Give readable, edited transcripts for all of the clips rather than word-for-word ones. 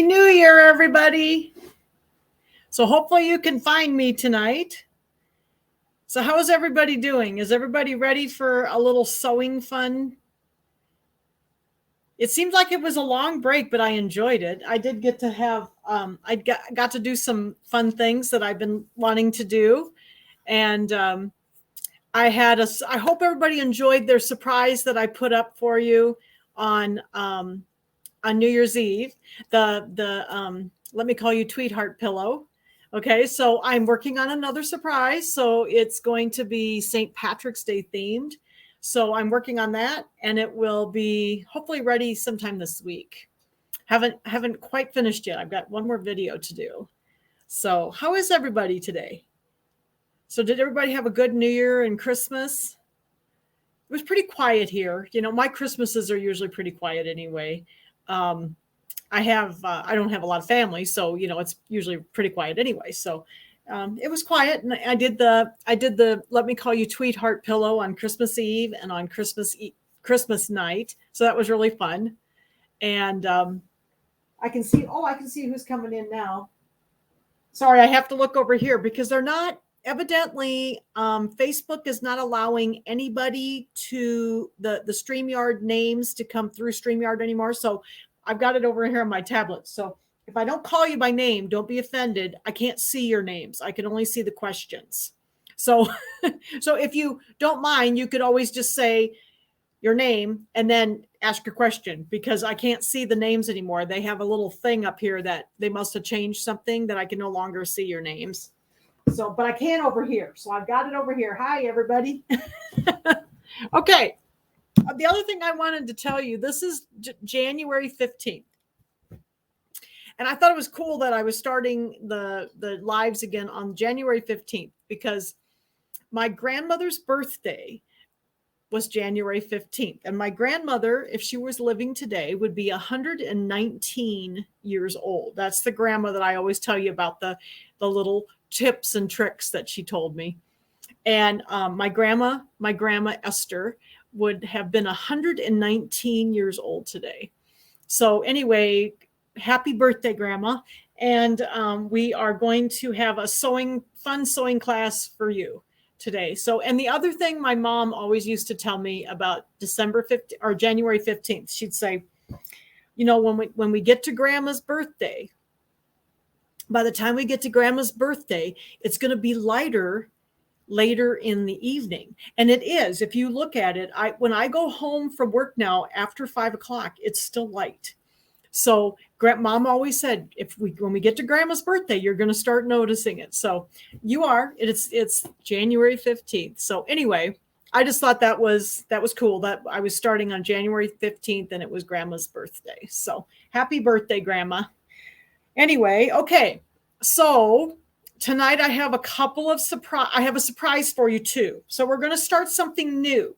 Happy New Year, everybody. So hopefully you can find me tonight. So how is everybody doing? Is everybody ready for a little sewing fun? It seems like it was a long break, but I enjoyed it. I did get to have, I got to do some fun things that I've been wanting to do. And I hope everybody enjoyed their surprise that I put up for you on New Year's Eve, the let me call you Tweetheart pillow. Okay, so I'm working on another surprise. So it's going to be St. Patrick's Day themed. So I'm working on that, and it will be hopefully ready sometime this week. Haven't quite finished yet. I've got one more video to do. So how is everybody today? So did everybody have a good New Year and Christmas? It was pretty quiet here. You know, my Christmases are usually pretty quiet anyway. I don't have a lot of family, so, you know, it's usually pretty quiet anyway. So it was quiet, and I did the let me call you Tweetheart pillow on Christmas Eve and on Christmas night. So that was really fun. And I can see who's coming in now. Sorry, I have to look over here because they're not, evidently, Facebook is not allowing anybody to the StreamYard names to come through StreamYard anymore. So I've got it over here on my tablet. So if I don't call you by name, don't be offended. I can't see your names. I can only see the questions. So, so if you don't mind, you could always just say your name and then ask your question, because I can't see the names anymore. They have a little thing up here that they must have changed something that I can no longer see your names. So, but I can over here. So I've got it over here. Hi, everybody. Okay. The other thing I wanted to tell you, this is January 15th. And I thought it was cool that I was starting the lives again on January 15th, because my grandmother's birthday was January 15th. And my grandmother, if she was living today, would be 119 years old. That's the grandma that I always tell you about, the little tips and tricks that she told me. And my grandma Esther would have been 119 years old today. So anyway, happy birthday, Grandma. And we are going to have a fun sewing class for you today. So, and the other thing my mom always used to tell me about December 15th or January 15th, she'd say, you know, when we get to Grandma's birthday, by the time we get to Grandma's birthday, it's going to be lighter later in the evening. And it is. If you look at it, when I go home from work now after 5 o'clock, it's still light. So Mom always said, when we get to Grandma's birthday, you're going to start noticing it. So you are. It's January 15th. So anyway, I just thought that was cool that I was starting on January 15th and it was Grandma's birthday. So happy birthday, Grandma. Anyway, okay. So tonight I have I have a surprise for you too. So we're going to start something new.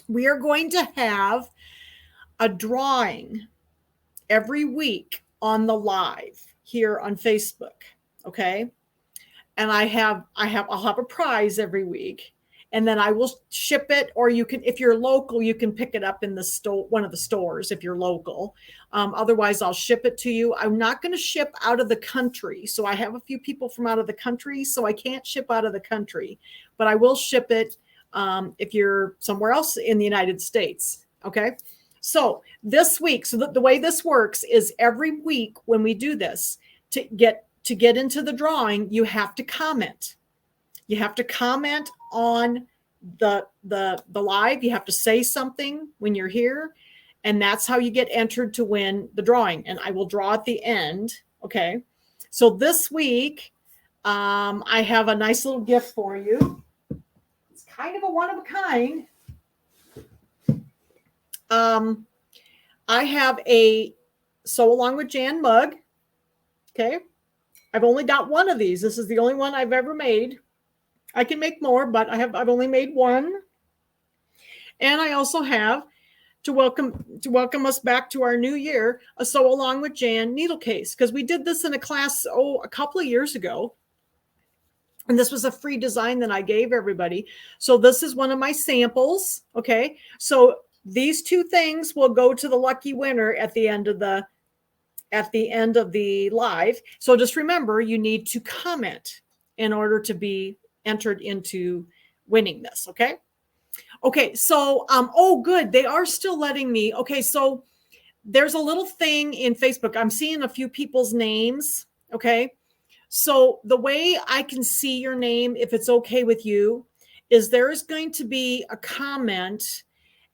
We are going to have a drawing every week on the live here on Facebook. Okay. And I'll have a prize every week, and then I will ship it, or you can, if you're local, you can pick it up in the store, one of the stores, if you're local. Otherwise I'll ship it to you. I'm not going to ship out of the country. So I have a few people from out of the country, so I can't ship out of the country, but I will ship it if you're somewhere else in the United States. Okay. So this week, so the way this works is every week when we do this, to get into the drawing, you have to comment. You have to comment on the live. You have to say something when you're here, and that's how you get entered to win the drawing. And I will draw at the end. Okay. So this week, I have a nice little gift for you. It's kind of a one of a kind. I have a Sew Along with Jan mug. Okay. I've only got one of these. This is the only one I've ever made. I can make more, but I've only made one. And I also have, to welcome us back to our new year, a Sew Along with Jan needle case, because we did this in a class a couple of years ago. And this was a free design that I gave everybody. So this is one of my samples. Okay. So these two things will go to the lucky winner at the end of the at the end of the live. So just remember, you need to comment in order to be entered into winning this. Okay. Okay. So, oh, good. They are still letting me. Okay. So there's a little thing in Facebook. I'm seeing a few people's names. Okay. So the way I can see your name, if it's okay with you, is there is going to be a comment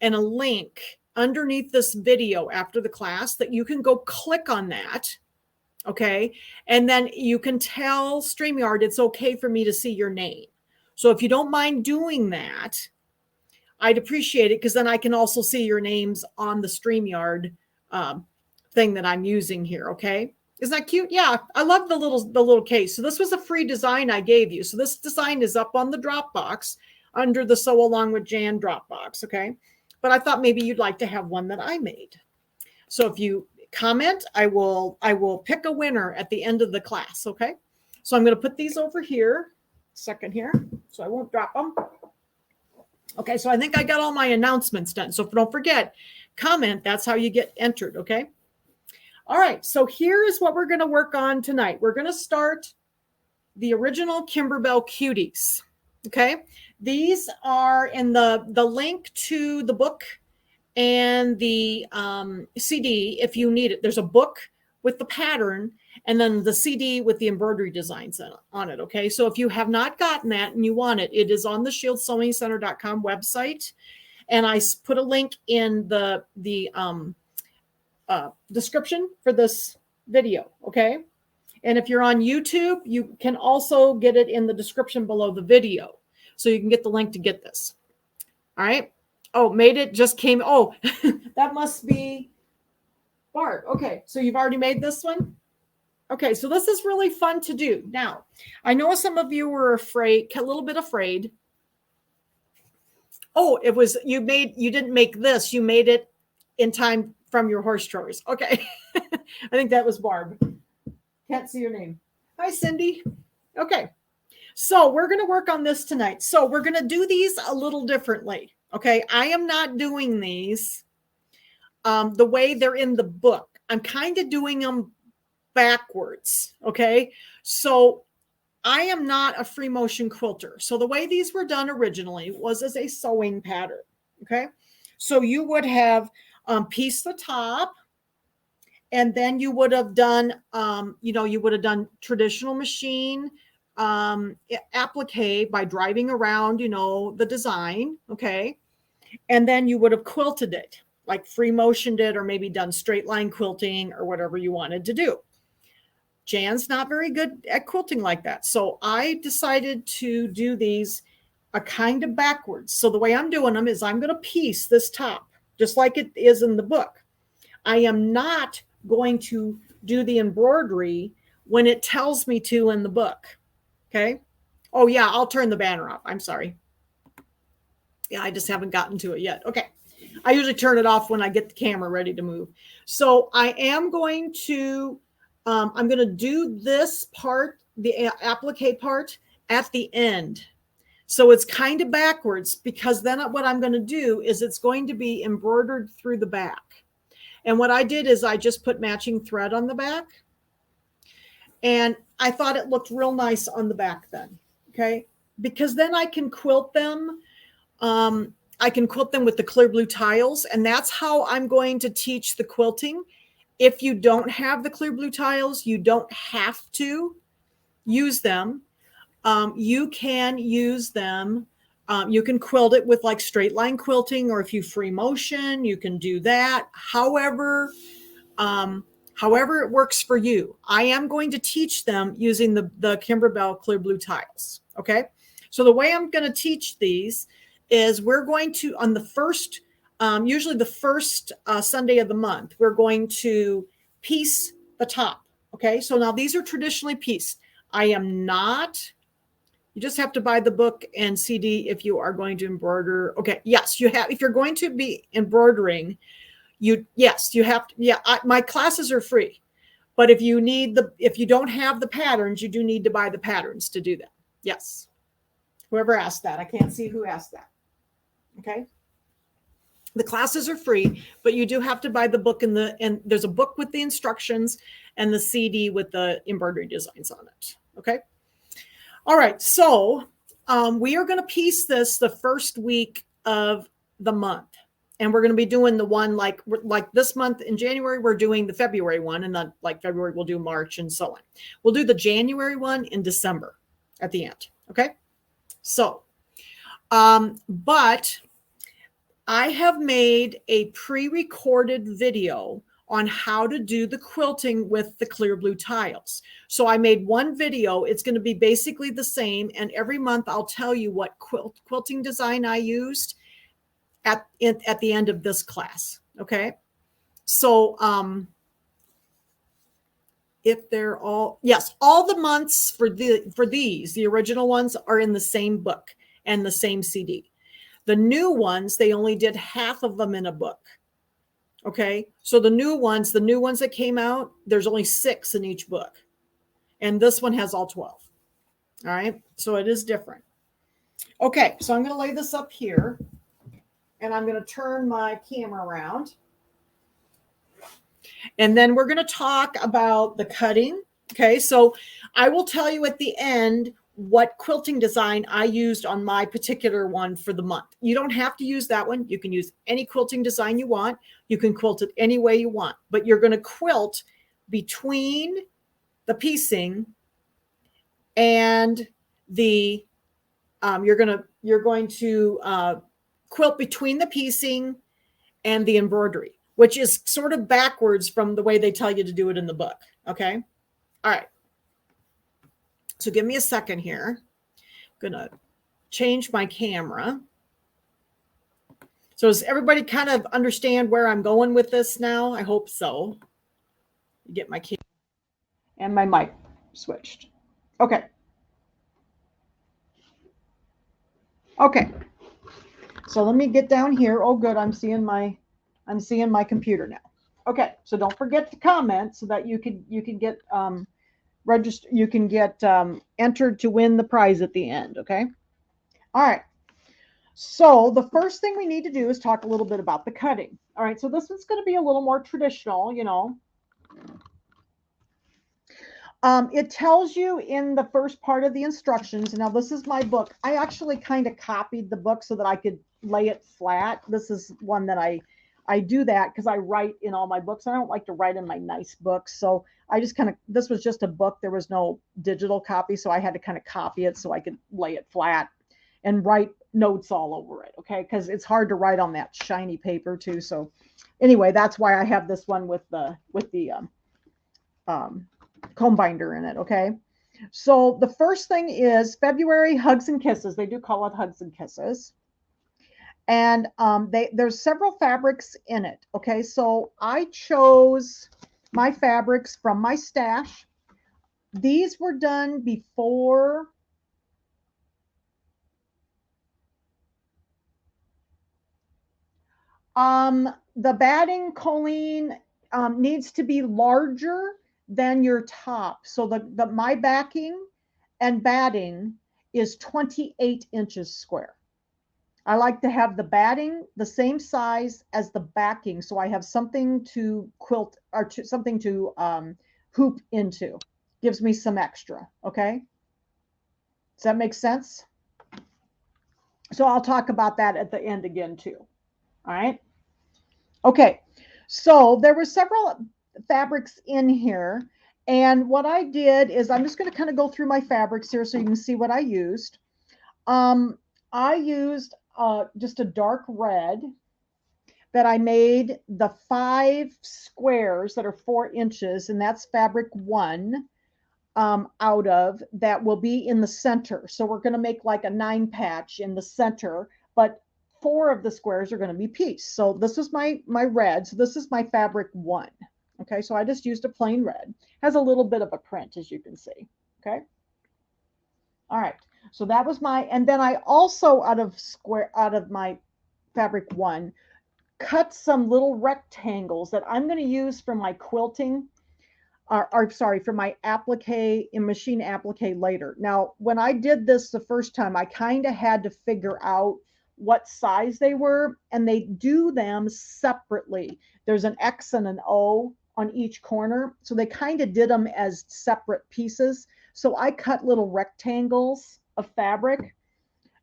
and a link underneath this video after the class that you can go click on that. Okay. And then you can tell StreamYard it's okay for me to see your name. So if you don't mind doing that, I'd appreciate it, because then I can also see your names on the StreamYard thing that I'm using here. Okay. Isn't that cute? Yeah, I love the little case. So this was a free design I gave you. So this design is up on the Dropbox under the Sew Along with Jan Dropbox. Okay. But I thought maybe you'd like to have one that I made. So if you comment, I will pick a winner at the end of the class. Okay. So I'm going to put these over here. Second here, so I won't drop them. Okay. So I think I got all my announcements done. So don't forget, comment. That's how you get entered. Okay. All right. So here is what we're going to work on tonight. We're going to start the original Kimberbell Cuties. Okay. These are in the link to the book and the CD if you need it. There's a book with the pattern and then the CD with the embroidery designs on it. Okay. So if you have not gotten that and you want it, it is on the ShieldSewingCenter.com website. And I put a link in the description for this video. Okay. And if you're on YouTube, you can also get it in the description below the video. So you can get the link to get this. All right. Oh, made it, just came. Oh, that must be Barb. Okay. So you've already made this one. Okay. So this is really fun to do. Now, I know some of you were afraid, a little bit afraid. Oh, it was, you didn't make this. You made it in time from your horse chores. Okay. I think that was Barb. Can't see your name. Hi, Cindy. Okay. So we're going to work on this tonight. So we're going to do these a little differently. Okay. I am not doing these the way they're in the book. I'm kind of doing them backwards. Okay. So I am not a free motion quilter. So the way these were done originally was as a sewing pattern. Okay. So you would have pieced the top, and then you would have done, you would have done traditional machine applique by driving around, the design. Okay. And then you would have quilted it, like free motioned it, or maybe done straight line quilting or whatever you wanted to do. Jan's not very good at quilting like that. So I decided to do these a kind of backwards. So the way I'm doing them is I'm going to piece this top just like it is in the book. I am not going to do the embroidery when it tells me to in the book. Okay. Oh yeah, I'll turn the banner off. I'm sorry. Yeah, I just haven't gotten to it yet. Okay. I usually turn it off when I get the camera ready to move. So I am going to, I'm going to do this part, the applique part, at the end. So it's kind of backwards, because then what I'm going to do is it's going to be embroidered through the back. And what I did is I just put matching thread on the back. And I thought it looked real nice on the back then. Okay. Because then I can quilt them. I can quilt them with the clear blue tiles. And that's how I'm going to teach the quilting. If you don't have the clear blue tiles, you don't have to use them. You can use them. You can quilt it with like straight line quilting, or if you free motion, you can do that. However it works for you. I am going to teach them using the Kimberbell clear blue tiles. Okay. So the way I'm going to teach these is we're going to, on the first, usually the first Sunday of the month, we're going to piece the top. Okay. So now these are traditionally pieced. I am not. You just have to buy the book and CD if you are going to embroider. Okay. Yes, you have. If you're going to be embroidering, you have to. Yeah. My classes are free, but if you don't have the patterns, you do need to buy the patterns to do that. Yes. Whoever asked that, I can't see who asked that. Okay. The classes are free, but you do have to buy the book, and there's a book with the instructions and the CD with the embroidery designs on it. Okay. All right. So we are going to piece this the first week of the month. And we're going to be doing the one like this month in January, we're doing the February one. And then like February, we'll do March and so on. We'll do the January one in December at the end. Okay. So, but I have made a pre-recorded video on how to do the quilting with the clear blue tiles. So I made one video. It's going to be basically the same. And every month I'll tell you what quilting design I used at the end of this class. Okay. So, if they're all, yes, all the months for these, the original ones are in the same book and the same CD. The new ones, they only did half of them in a book. Okay. So the new ones that came out, there's only 6 in each book. And this one has all 12. All right. So it is different. Okay. So I'm going to lay this up here and I'm going to turn my camera around. And then we're going to talk about the cutting. Okay. So I will tell you at the end what quilting design I used on my particular one for the month. You don't have to use that one. You can use any quilting design you want. You can quilt it any way you want, but you're going to quilt between the piecing and the, you're going to quilt between the piecing and the embroidery, which is sort of backwards from the way they tell you to do it in the book. Okay. All right. So give me a second here. I'm going to change my camera. So does everybody kind of understand where I'm going with this now? I hope so. Get my camera and my mic switched. Okay. Okay. So let me get down here. Oh, good. I'm seeing my computer now. Okay. So don't forget to comment so that you can get register. You can get entered to win the prize at the end. Okay. All right. So the first thing we need to do is talk a little bit about the cutting. All right. So this is going to be a little more traditional, you know. It tells you in the first part of the instructions. Now, this is my book. I actually kind of copied the book so that I could lay it flat. This is one that I do that because I write in all my books. I don't like to write in my nice books. So I just this was just a book. There was no digital copy. So I had to kind of copy it so I could lay it flat and write notes all over it. Okay. Because it's hard to write on that shiny paper too. So anyway, that's why I have this one with the comb binder in it. Okay. So the first thing is February Hugs and Kisses. They do call it Hugs and Kisses. And there's several fabrics in it. Okay. So I chose my fabrics from my stash. These were done before the batting, Colleen, needs to be larger than your top. So my backing and batting is 28 inches square. I like to have the batting the same size as the backing, so I have something to quilt or something to hoop into. Gives me some extra. Okay. Does that make sense? So I'll talk about that at the end again too. All right. Okay. So there were several fabrics in here. And what I did is I'm just going to kind of go through my fabrics here so you can see what I used. I used just a dark red that I made the 5 squares that are 4 inches, and that's fabric 1 out of that will be in the center. So we're going to make like a 9 patch in the center, but 4 of the squares are going to be pieced. So this is my red. So this is my fabric 1. Okay, so I just used a plain red. Has a little bit of a print, as you can see. Okay. All right. So that was and then I also out of my fabric 1, cut some little rectangles that I'm going to use for my quilting, or sorry, for my applique and machine applique later. Now, when I did this the first time, I kind of had to figure out what size they were, and they do them separately. There's an X and an O on each corner. So they kind of did them as separate pieces. So I cut little rectangles of fabric,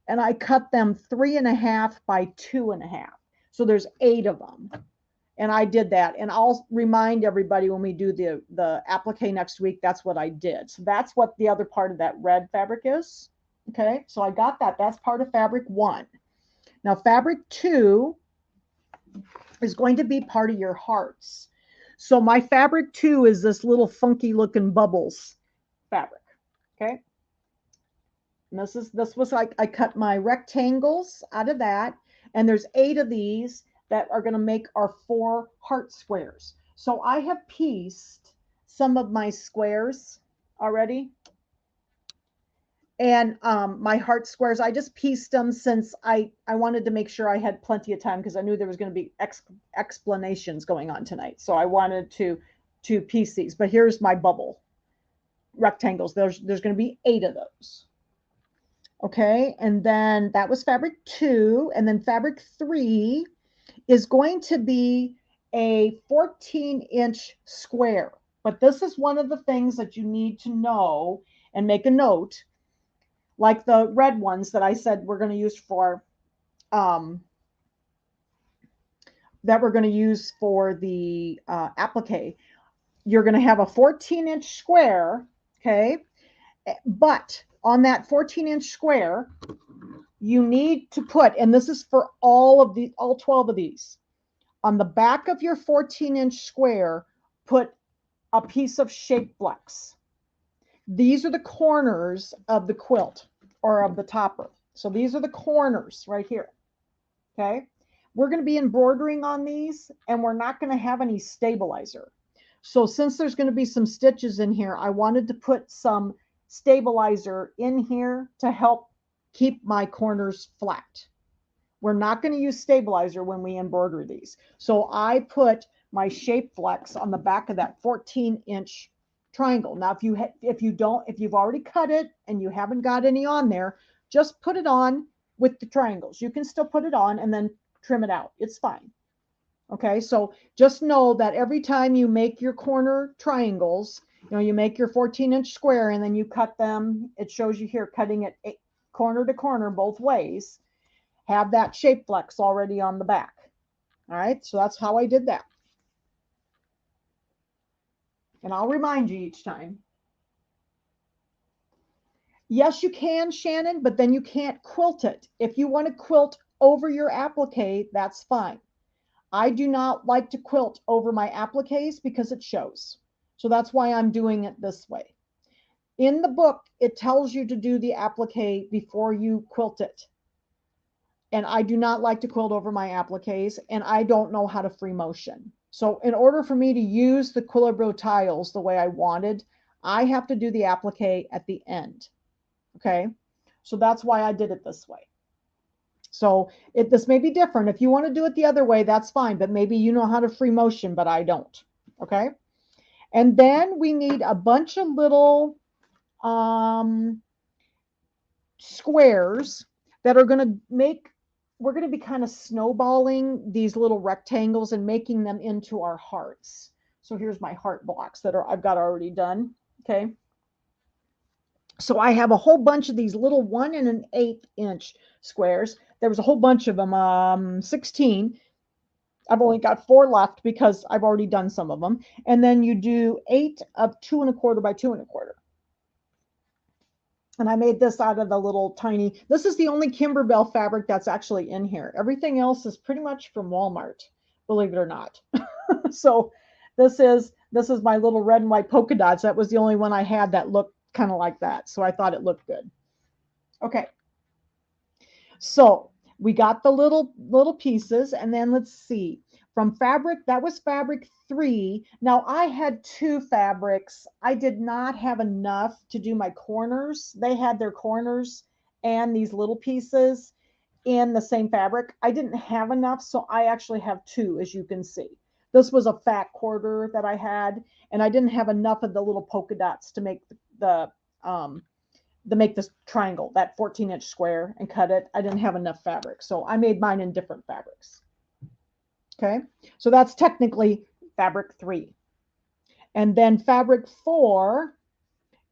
and I cut them 3.5 by 2.5. So there's 8 of them. And I did that. And I'll remind everybody when we do the applique next week, that's what I did. So that's what the other part of that red fabric is. Okay, so I got that. That's part of fabric 1. Now fabric 2 is going to be part of your hearts. So my fabric 2 is this little funky looking bubbles fabric. Okay. And this was like, I cut my rectangles out of that, and there's 8 of these that are going to make our 4 heart squares. So I have pieced some of my squares already. And my heart squares, I just pieced them since I wanted to make sure I had plenty of time, because I knew there was going to be explanations going on tonight. So I wanted to piece these. But here's my bubble rectangles. There's going to be 8 of those. Okay, and then that was fabric 2. And then fabric 3 is going to be a 14-inch square. But this is one of the things that you need to know and make a note, like the red ones that I said we're going to use for the applique. You're going to have a 14-inch square, okay? But on that 14-inch square, you need to put, and this is for all 12 of these, on the back of your 14-inch square, put a piece of shape flex. These are the corners of the quilt or of the topper. So these are the corners right here. Okay. We're going to be embroidering on these, and we're not going to have any stabilizer. So since there's going to be some stitches in here, I wanted to put some stabilizer in here to help keep my corners flat. We're not going to use stabilizer when we embroider these. So I put my shape flex on the back of that 14-inch triangle. Now, if you've already cut it and you haven't got any on there, just put it on with the triangles. You can still put it on and then trim it out. It's fine. Okay, so just know that every time you make your corner triangles, you make your 14-inch square and then you cut them. It shows you here cutting it corner to corner both ways. Have that shape flex already on the back. All right, so that's how I did that. And I'll remind you each time. Yes, you can, Shannon, but then you can't quilt it. If you want to quilt over your applique, that's fine. I do not like to quilt over my appliques because it shows. So that's why I'm doing it this way. In the book, it tells you to do the applique before you quilt it. And I do not like to quilt over my appliques, and I don't know how to free motion. So in order for me to use the Kimberbell tiles the way I wanted, I have to do the applique at the end. Okay, so that's why I did it this way. So this may be different. If you want to do it the other way, that's fine, but maybe you know how to free motion, but I don't. Okay, and then we need a bunch of little squares that are going to make, we're going to be kind of snowballing these little rectangles and making them into our hearts. So here's my heart blocks that I've got already done. Okay. So I have a whole bunch of these little 1 1/8 inch squares. There was a whole bunch of them, 16. I've only got 4 left because I've already done some of them. And then you do 8 of 2 1/4 by 2 1/4. And I made this out of the little tiny, this is the only Kimberbell fabric that's actually in here. Everything else is pretty much from Walmart, believe it or not. So this is my little red and white polka dots. That was the only one I had that looked kind of like that. So I thought it looked good. Okay. So we got the little pieces, and then let's see. From fabric, that was fabric 3. Now I had 2 fabrics. I did not have enough to do my corners. They had their corners and these little pieces in the same fabric. I didn't have enough, so I actually have 2, as you can see. This was a fat quarter that I had, and I didn't have enough of the little polka dots to make the to make this triangle, that 14-inch square, and cut it. I didn't have enough fabric, so I made mine in different fabrics. Okay, so that's technically fabric 3. And then fabric 4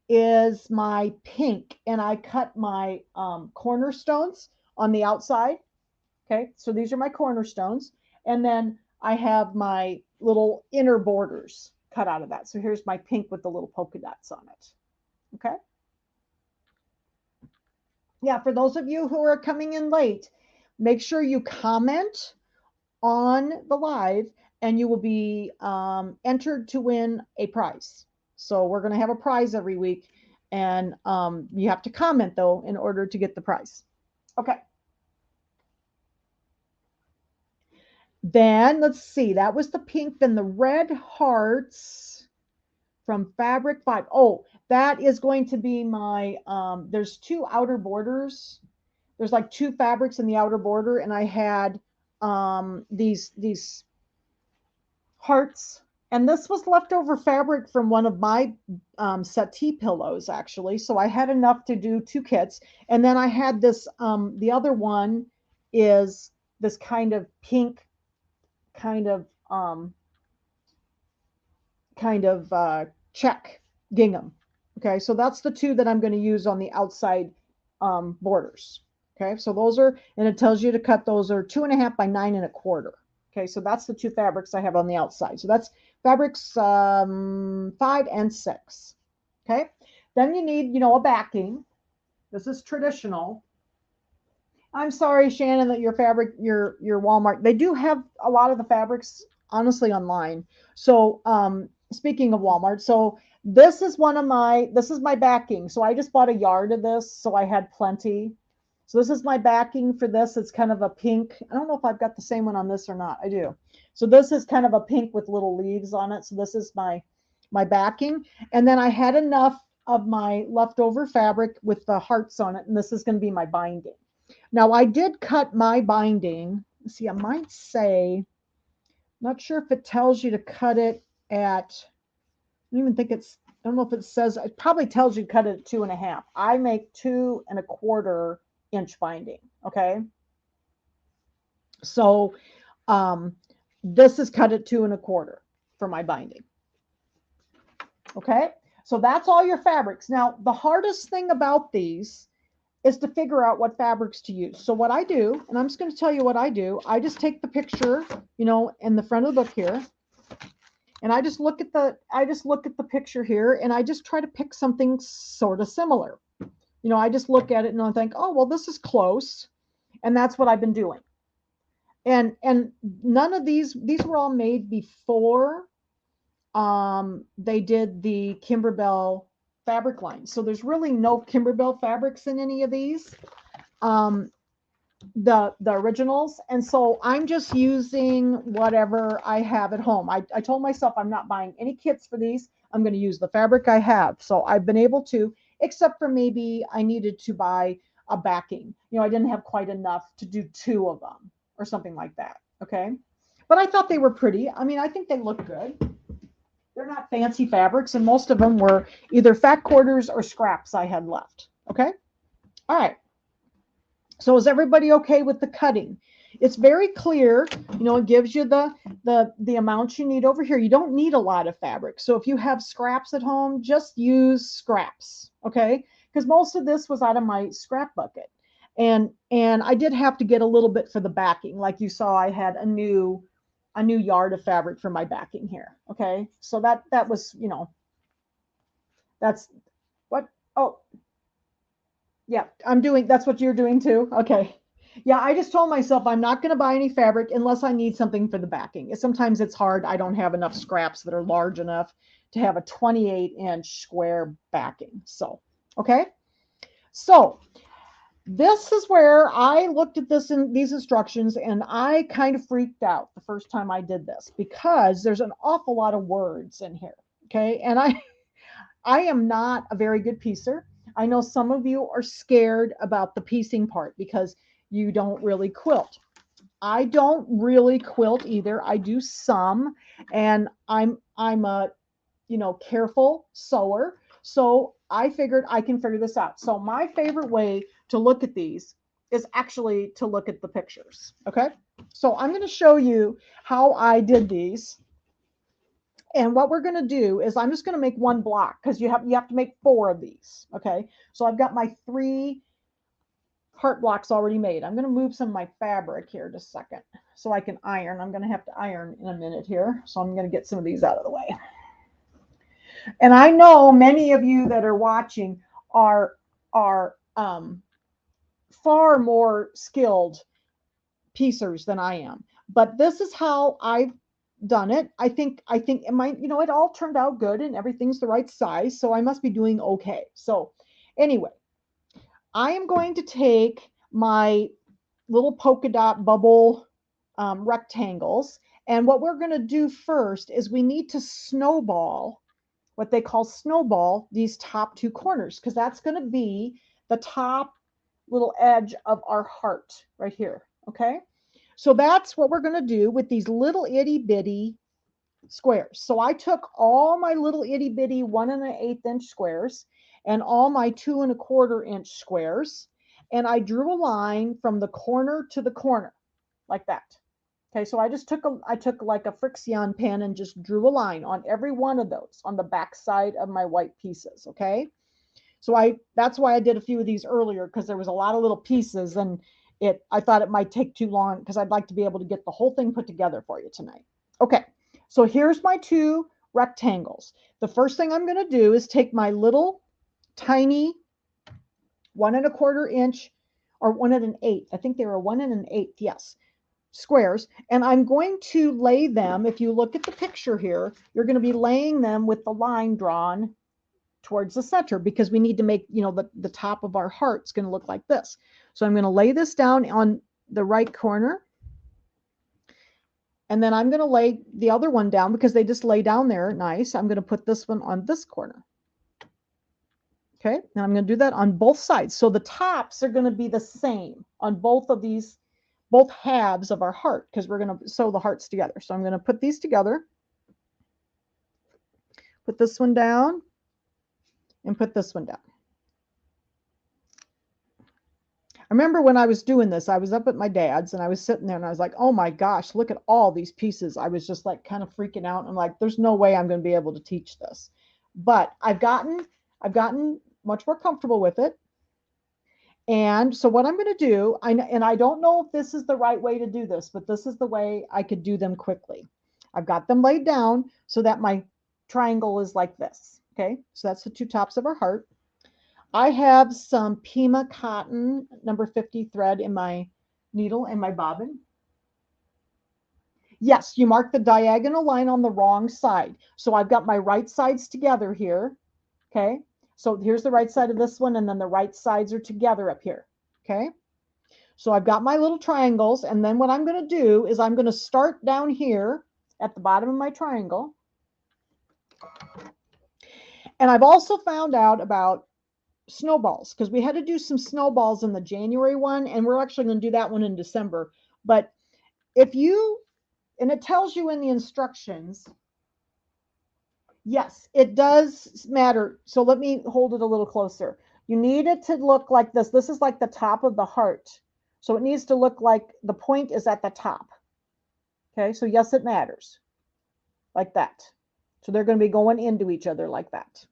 is my pink, and I cut my cornerstones on the outside. Okay, so these are my cornerstones, and then I have my little inner borders cut out of that. So here's my pink with the little polka dots on it. Okay. Yeah, for those of you who are coming in late, make sure you comment on the live and you will be entered to win a prize. So we're going to have a prize every week, and you have to comment though in order to get the prize. Okay. Then let's see, that was the pink. Then the red hearts from fabric 5. Oh, that is going to be my, there's 2 outer borders. There's like 2 fabrics in the outer border, and I had these hearts, and this was leftover fabric from one of my settee pillows, actually. So I had enough to do 2 kits. And then I had this, the other one is this kind of pink, kind of check gingham. Okay, so that's the 2 that I'm going to use on the outside borders. Okay, so those are, and it tells you to cut, those are 2.5 by 9 1/4. Okay, so that's the 2 fabrics I have on the outside. So that's fabrics 5 and 6. Okay, then you need, a backing. This is traditional. I'm sorry, Shannon, that your fabric, your Walmart, they do have a lot of the fabrics honestly online. So speaking of Walmart, so this is my backing. So I just bought a yard of this, so I had plenty. So this is my backing for this. It's kind of a pink. I don't know if I've got the same one on this or not. I do. So this is kind of a pink with little leaves on it. So this is my backing. And then I had enough of my leftover fabric with the hearts on it. And this is going to be my binding. Now I did cut my binding. Let's see, I might say, not sure if it tells you to cut it at, I don't even think it's, I don't know if it says, it probably tells you to cut it at 2.5. I make 2 1/4 inch binding. Okay. So this is cut at 2 1/4 for my binding. Okay. So that's all your fabrics. Now, the hardest thing about these is to figure out what fabrics to use. So what I do, and I'm just going to tell you what I do, I just take the picture, in the front of the book here, and I just look at the picture here, and I just try to pick something sort of similar. I just look at it and I think, oh, well, this is close. And that's what I've been doing. And none of these were all made before they did the Kimberbell fabric line. So there's really no Kimberbell fabrics in any of these, the originals. And so I'm just using whatever I have at home. I told myself I'm not buying any kits for these. I'm going to use the fabric I have. So I've been able to, except for maybe I needed to buy a backing. I didn't have quite enough to do 2 of them or something like that. Okay. But I thought they were pretty. I mean, I think they look good. They're not fancy fabrics, and most of them were either fat quarters or scraps I had left. Okay. All right. So is everybody okay with the cutting? It's very clear, it gives you the amount you need over here. You don't need a lot of fabric. So if you have scraps at home, just use scraps, okay? Because most of this was out of my scrap bucket. And I did have to get a little bit for the backing. Like you saw, I had a new yard of fabric for my backing here, okay? So that was, that's what, oh, yeah, that's what you're doing too. Okay. Yeah, I just told myself I'm not going to buy any fabric unless I need something for the backing. Sometimes it's hard. I don't have enough scraps that are large enough to have a 28-inch square backing. So, okay. So this is where I looked at these instructions, and I kind of freaked out the first time I did this because there's an awful lot of words in here. Okay. And I am not a very good piecer. I know some of you are scared about the piecing part because you don't really quilt. I don't really quilt either. I do some, and I'm a careful sewer. So I figured I can figure this out. So my favorite way to look at these is actually to look at the pictures. Okay. So I'm going to show you how I did these. And what we're going to do is I'm just going to make one block because you have to make 4 of these. Okay. So I've got my 3 heart blocks already made. I'm going to move some of my fabric here just a second so I can iron. I'm going to have to iron in a minute here. So I'm going to get some of these out of the way. And I know many of you that are watching are far more skilled piecers than I am. But this is how I've done it. I think it might, it all turned out good and everything's the right size, so I must be doing okay. So anyway, I am going to take my little polka dot bubble rectangles, and what we're going to do first is we need to snowball, what they call snowball, these top 2 corners, because that's going to be the top little edge of our heart right here. Okay. So that's what we're going to do with these little itty bitty squares. So I took all my little itty bitty 1 1/8 inch squares and all my 2 1/4 inch squares, and I drew a line from the corner to the corner like that. Okay, so I took like a Frixion pen and just drew a line on every one of those on the back side of my white pieces. Okay, so that's why I did a few of these earlier, because there was a lot of little pieces, and I thought it might take too long because I'd like to be able to get the whole thing put together for you tonight. Okay, so here's my 2 rectangles. The first thing I'm going to do is take my little tiny 1 1/4 inch or 1 1/8. I think they were 1 1/8. Yes, squares, and I'm going to lay them. If you look at the picture here, you're going to be laying them with the line drawn towards the center, because we need to make, the top of our heart is going to look like this. So I'm going to lay this down on the right corner, and then I'm going to lay the other one down because they just lay down there nice. I'm going to put this one on this corner. Okay, and I'm going to do that on both sides. So the tops are going to be the same on both of these, both halves of our heart, because we're going to sew the hearts together. So I'm going to put these together, put this one down, and put this one down. I remember when I was doing this, I was up at my dad's and I was sitting there and I was like, oh my gosh, look at all these pieces. I was just like kind of freaking out. I'm like, there's no way I'm going to be able to teach this. But I've gotten much more comfortable with it. And so what I'm going to do, I don't know if this is the right way to do this, but this is the way I could do them quickly. I've got them laid down so that my triangle is like this. Okay, so that's the 2 tops of our heart. I have some Pima cotton number 50 thread in my needle and my bobbin. Yes, you mark the diagonal line on the wrong side. So I've got my right sides together here. Okay, so here's the right side of this one, and then the right sides are together up here. Okay, so I've got my little triangles, and then what I'm going to do is I'm going to start down here at the bottom of my triangle. And I've also found out about snowballs, because we had to do some snowballs in the January one, and we're actually going to do that one in December. But and it tells you in the instructions, yes, it does matter. So let me hold it a little closer. You need it to look like this. This is like the top of the heart. So it needs to look like the point is at the top. Okay, so yes, it matters. Like that. So they're going to be going into each other like that.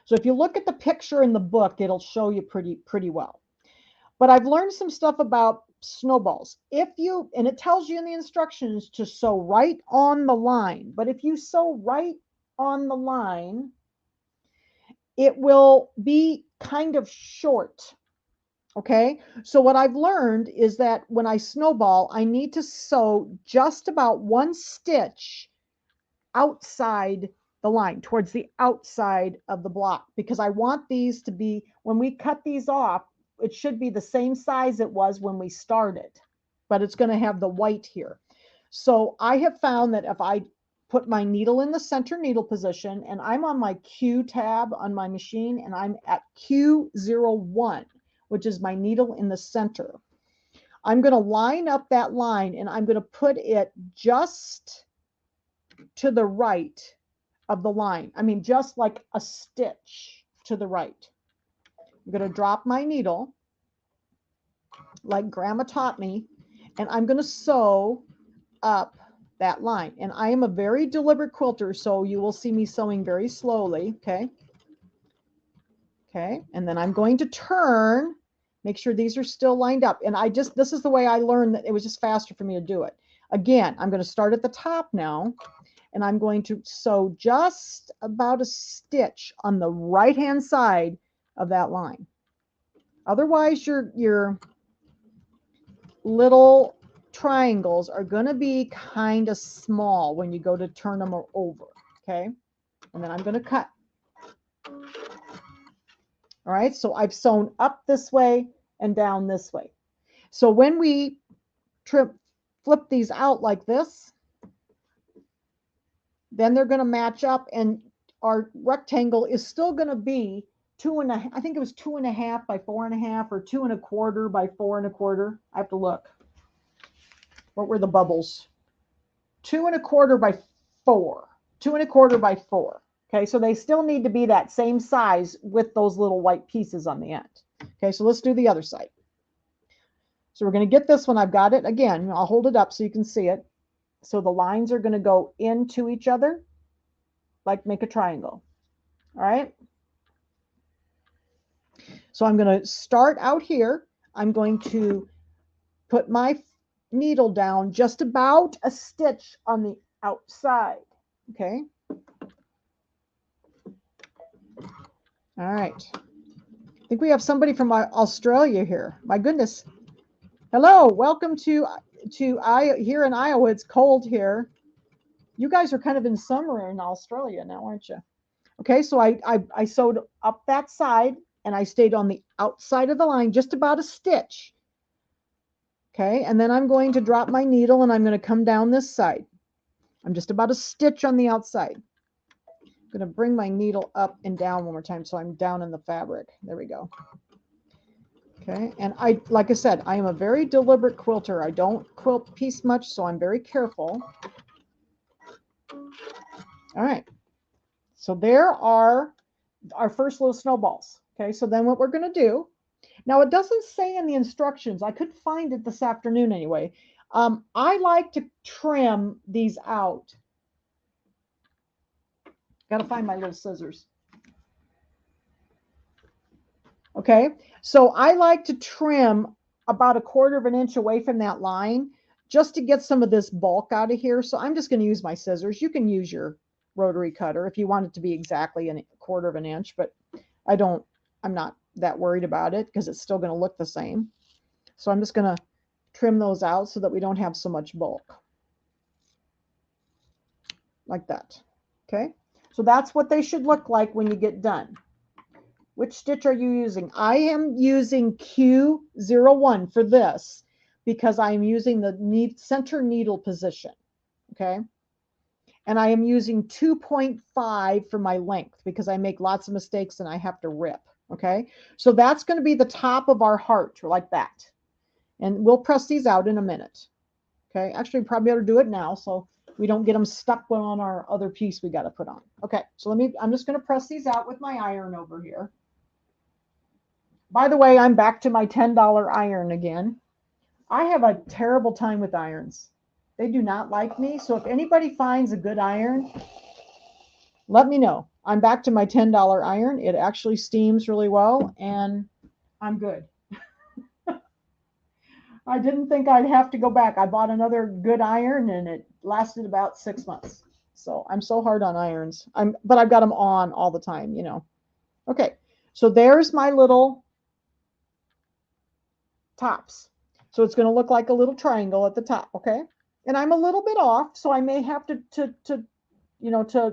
So if you look at the picture in the book, it'll show you pretty well. But I've learned some stuff about snowballs. And it tells you in the instructions to sew right on the line. But if you sew right on the line, it will be kind of short. Okay, so what I've learned is that when I snowball, I need to sew just about 1 stitch outside the line, towards the outside of the block, because I want these to be, when we cut these off, it should be the same size it was when we started, but it's going to have the white here. So I have found that if I put my needle in the center needle position, and I'm on my Q tab on my machine, and I'm at Q01, which is my needle in the center, I'm going to line up that line, and I'm going to put it just to the right of the line. I mean, just like a stitch to the right. I'm going to drop my needle like Grandma taught me, and I'm going to sew up that line. And I am a very deliberate quilter, so you will see me sewing very slowly. Okay. Okay. And then I'm going to turn, make sure these are still lined up. And this is the way I learned that it was just faster for me to do it. Again, I'm going to start at the top now, and I'm going to sew just about a stitch on the right-hand side of that line. Otherwise, your little triangles are going to be kind of small when you go to turn them over. Okay. And then I'm going to cut. All right. So I've sewn up this way and down this way. So when we flip these out like this, then they're going to match up, and our rectangle is still going to be 2.5. I think it was 2.5 by 4.5, or 2.25 by 4.25. I have to look. What were the bubbles? 2.25 by 4. 2.25 by 4. Okay, so they still need to be that same size with those little white pieces on the end. Okay, so let's do the other side. So we're going to get this one. I've got it. Again, I'll hold it up so you can see it. So the lines are going to go into each other, like make a triangle. All right. So I'm going to start out here. I'm going to put my needle down just about a stitch on the outside. Okay. All right. I think we have somebody from Australia here. My goodness. Hello. Welcome to here in Iowa. It's cold here. You guys are kind of in summer in Australia now, aren't you? Okay, so I sewed up that side, and I stayed on the outside of the line, just about a stitch. Okay, and then I'm going to drop my needle, and I'm going to come down this side. I'm just about a stitch on the outside. I'm going to bring my needle up and down one more time, so I'm down in the fabric. There we go. Okay, and like I said, I am a very deliberate quilter. I don't quilt piece much, so I'm very careful. All right. So there are our first little snowballs. Okay, so then what we're going to do, now it doesn't say in the instructions, I could find it this afternoon anyway. I like to trim these out. Got to find my little scissors. Okay, so I like to trim about 1/4 inch away from that line just to get some of this bulk out of here. So I'm just going to use my scissors. You can use your rotary cutter if you want it to be exactly 1/4 inch, but I'm not that worried about it because it's still going to look the same. So I'm just going to trim those out so that we don't have so much bulk. Like that. Okay, so that's what they should look like when you get done. Which stitch are you using? I am using Q01 for this because I am using the center needle position. Okay. And I am using 2.5 for my length because I make lots of mistakes and I have to rip. Okay. So that's going to be the top of our heart, like that. And we'll press these out in a minute. Okay. Actually, probably ought to do it now so we don't get them stuck on our other piece we got to put on. Okay. So I'm just going to press these out with my iron over here. By the way, I'm back to my $10 iron again. I have a terrible time with irons. They do not like me. So if anybody finds a good iron, let me know. I'm back to my $10 iron. It actually steams really well, and I'm good. I didn't think I'd have to go back. I bought another good iron, and it lasted about 6 months. So I'm so hard on irons. But I've got them on all the time, you know. Okay, so there's my little tops. So it's going to look like a little triangle at the top, okay? And I'm a little bit off, so I may have to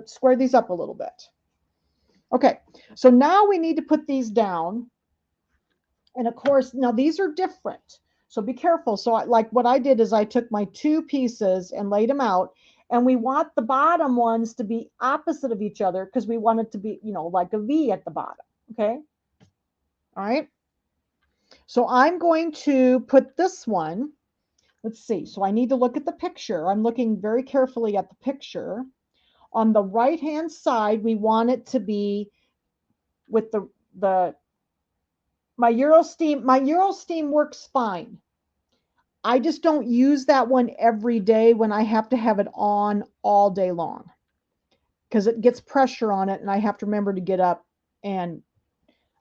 square these up a little bit. Okay, so now we need to put these down. And of course, now these are different. So be careful. So like what I did is I took my 2 pieces and laid them out. And we want the bottom ones to be opposite of each other because we want it to be, like a V at the bottom. Okay. All right. So I'm going to put this one, let's see. So I need to look at the picture. I'm looking very carefully at the picture On the right hand side, we want it to be with my Eurosteam. My Eurosteam works fine. I just don't use that one every day when I have to have it on all day long, because it gets pressure on it and I have to remember to get up and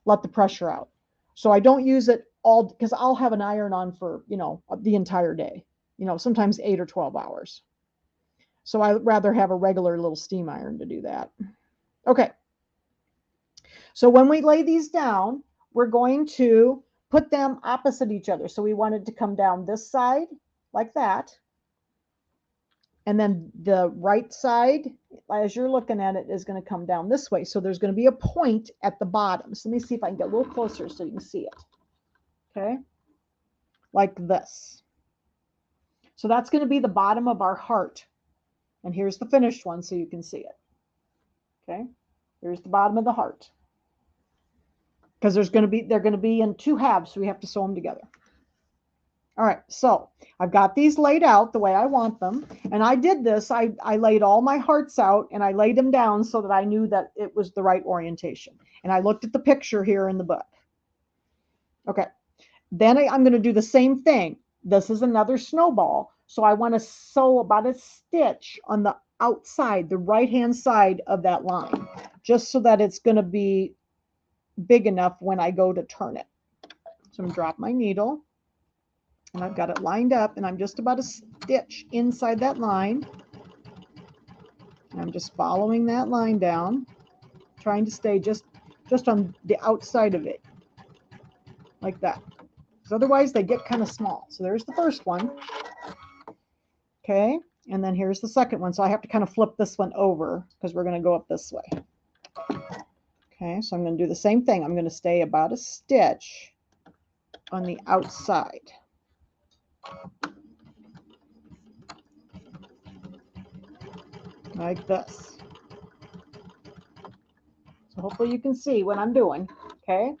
let the pressure out. So I don't use it all, because I'll have an iron on for, the entire day, sometimes 8 or 12 hours. So I'd rather have a regular little steam iron to do that. Okay. So when we lay these down, we're going to put them opposite each other. So we want it to come down this side like that. And then the right side, as you're looking at it, is going to come down this way. So there's going to be a point at the bottom. So let me see if I can get a little closer so you can see it. Okay. Like this. So that's going to be the bottom of our heart. And here's the finished one so you can see it. Okay. Here's the bottom of the heart. Because they're going to be in 2 halves, so we have to sew them together. All right, so I've got these laid out the way I want them. And I did this, I laid all my hearts out and I laid them down so that I knew that it was the right orientation. And I looked at the picture here in the book. Okay, then I'm going to do the same thing. This is another snowball. So I want to sew about a stitch on the outside, the right-hand side of that line, just so that it's going to be big enough when I go to turn it. So I'm going to drop my needle. And I've got it lined up, and I'm just about a stitch inside that line. And I'm just following that line down, trying to stay just on the outside of it, like that. Because otherwise they get kind of small. So there's the first one. Okay, and then here's the second one. So I have to kind of flip this one over because we're going to go up this way. Okay, so I'm going to do the same thing. I'm going to stay about a stitch on the outside. Like this. So hopefully you can see what I'm doing. Okay.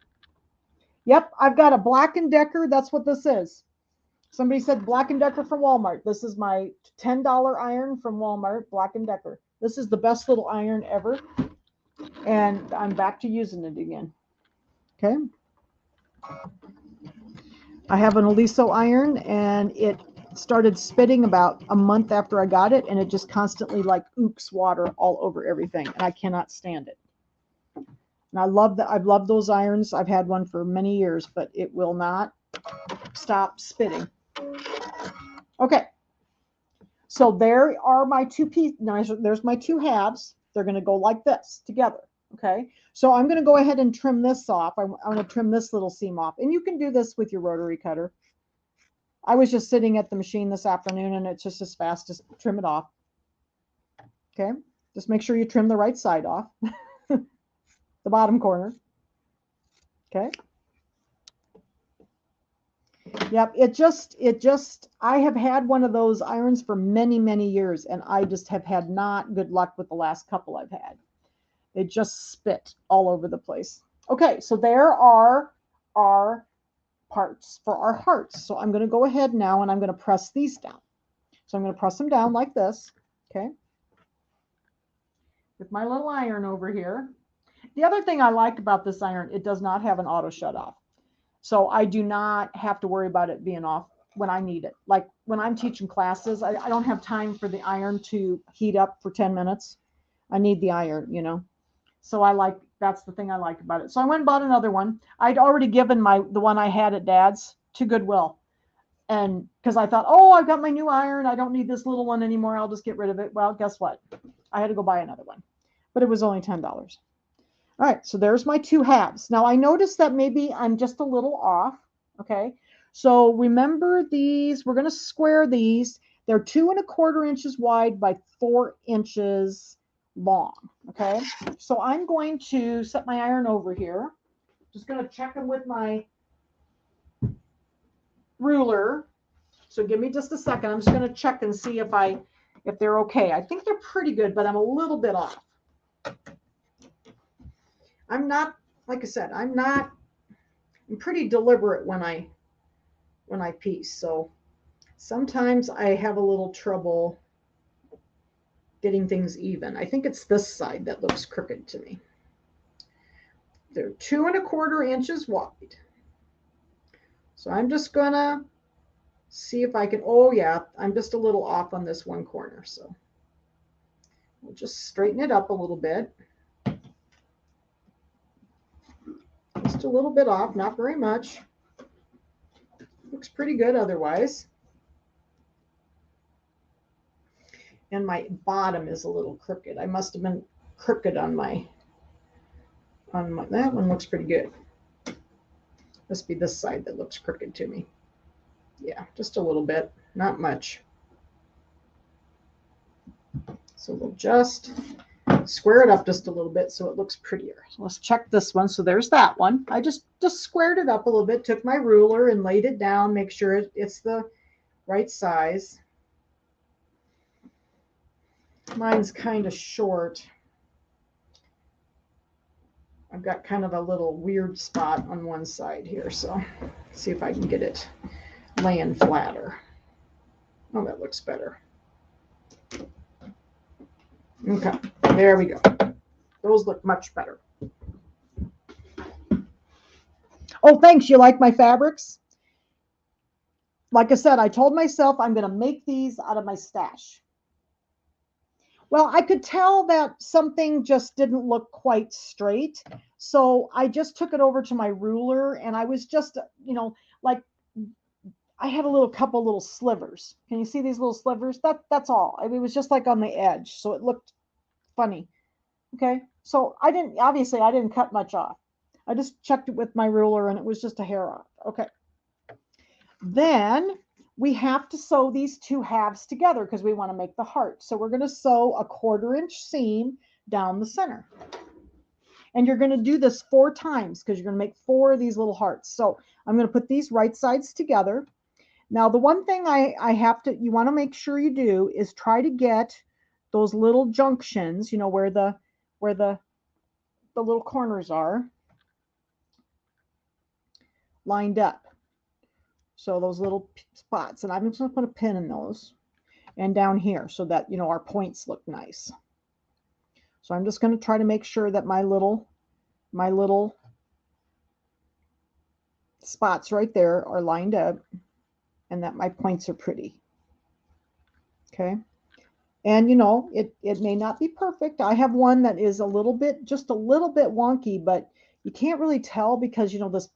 Yep, I've got a Black & Decker. That's what this is. Somebody said Black & Decker from Walmart. This is my $10 iron from Walmart, Black & Decker. This is the best little iron ever. And I'm back to using it again. Okay. I have an Oliso iron, and it started spitting about a month after I got it, and it just constantly like oops water all over everything, and I cannot stand it. And I love that. I've loved those irons. I've had one for many years, but it will not stop spitting. Okay. So there are my two pieces. There's my 2 halves. They're going to go like this together. Okay. So I'm going to go ahead and trim this off. I want to trim this little seam off, and you can do this with your rotary cutter. I was just sitting at the machine this afternoon, and it's just as fast as trim it off. Okay. Just make sure you trim the right side off, the bottom corner. Okay. Yep. I have had one of those irons for many, many years, and I just have had not good luck with the last couple I've had. It just spit all over the place. Okay. So there are our parts for our hearts. So I'm going to go ahead now and I'm going to press these down. So I'm going to press them down like this. Okay. With my little iron over here. The other thing I like about this iron, it does not have an auto shut off. So I do not have to worry about it being off when I need it. Like when I'm teaching classes, I don't have time for the iron to heat up for 10 minutes. I need the iron, So that's the thing I like about it. So I went and bought another one. I'd already given the one I had at Dad's to Goodwill. And because I thought, oh, I've got my new iron. I don't need this little one anymore. I'll just get rid of it. Well, guess what? I had to go buy another one, but it was only $10. All right, so there's my 2 halves. Now I noticed that maybe I'm just a little off. Okay, so remember these, we're going to square these. They're 2 1/4 inches wide by 4 inches long. Okay, so I'm going to set my iron over here. Just going to check them with my ruler. So give me just a second. I'm just going to check and see if they're okay. I think they're pretty good, but I'm a little bit off. I'm not, like I said, I'm pretty deliberate when I piece. So sometimes I have a little trouble getting things even. I think it's this side that looks crooked to me. They're 2 1/4 inches wide. So I'm just gonna see if I can, oh yeah, I'm just a little off on this one corner. So we'll just straighten it up a little bit. Just a little bit off, not very much. Looks pretty good otherwise. And my bottom is a little crooked. I must have been crooked on my, that one looks pretty good. Must be this side that looks crooked to me. Yeah, just a little bit, not much. So we'll just square it up just a little bit so it looks prettier. So let's check this one. So there's that one. I just squared it up a little bit, took my ruler and laid it down, make sure it's the right size. Mine's kind of short. I've got kind of a little weird spot on one side here, so let's see if I can get it laying flatter. Oh, that looks better. Okay, there we go. Those look much better. Oh, thanks. You like my fabrics? Like I said, I told myself I'm going to make these out of my stash. Well, I could tell that something just didn't look quite straight. So I just took it over to my ruler and I was just, you know, like I had a couple little slivers. Can you see these little slivers? That's all. I mean, it was just like on the edge. So it looked funny. Okay. So obviously I didn't cut much off. I just checked it with my ruler and it was just a hair off. Okay. Then we have to sew these 2 halves together because we want to make the heart. So we're going to sew a 1/4 inch seam down the center. And you're going to do this 4 times because you're going to make 4 of these little hearts. So I'm going to put these right sides together. Now, the one thing you want to make sure you do is try to get those little junctions, you know, where the little corners are lined up. So those little spots, and I'm just going to put a pin in those and down here so that, you know, our points look nice. So I'm just going to try to make sure that my little spots right there are lined up and that my points are pretty. Okay. And, you know, it may not be perfect. I have one that is just a little bit wonky, but you can't really tell because, you know, this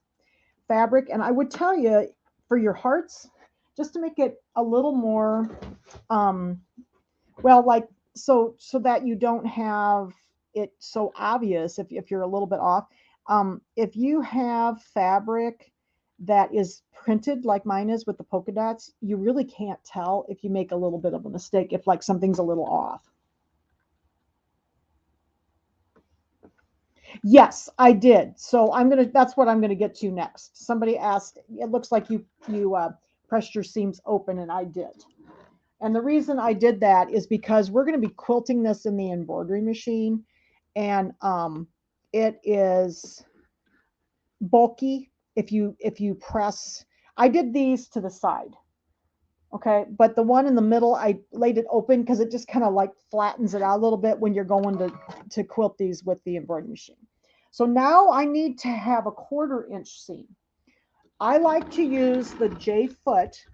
fabric, and I would tell you for your hearts, just to make it a little more, well, like, so that you don't have it so obvious if you're a little bit off. If you have fabric that is printed like mine is with the polka dots, you really can't tell if you make a little bit of a mistake, if like something's a little off. Yes, I did. So that's what I'm gonna get to next. Somebody asked, it looks like you pressed your seams open, and I did. And the reason I did that is because we're going to be quilting this in the embroidery machine, and it is bulky if you press. I did these to the side, okay, but the one in the middle I laid it open because it just kind of like flattens it out a little bit when you're going to quilt these with the embroidery machine. So now I need to have a 1/4 inch seam. I like to use the J foot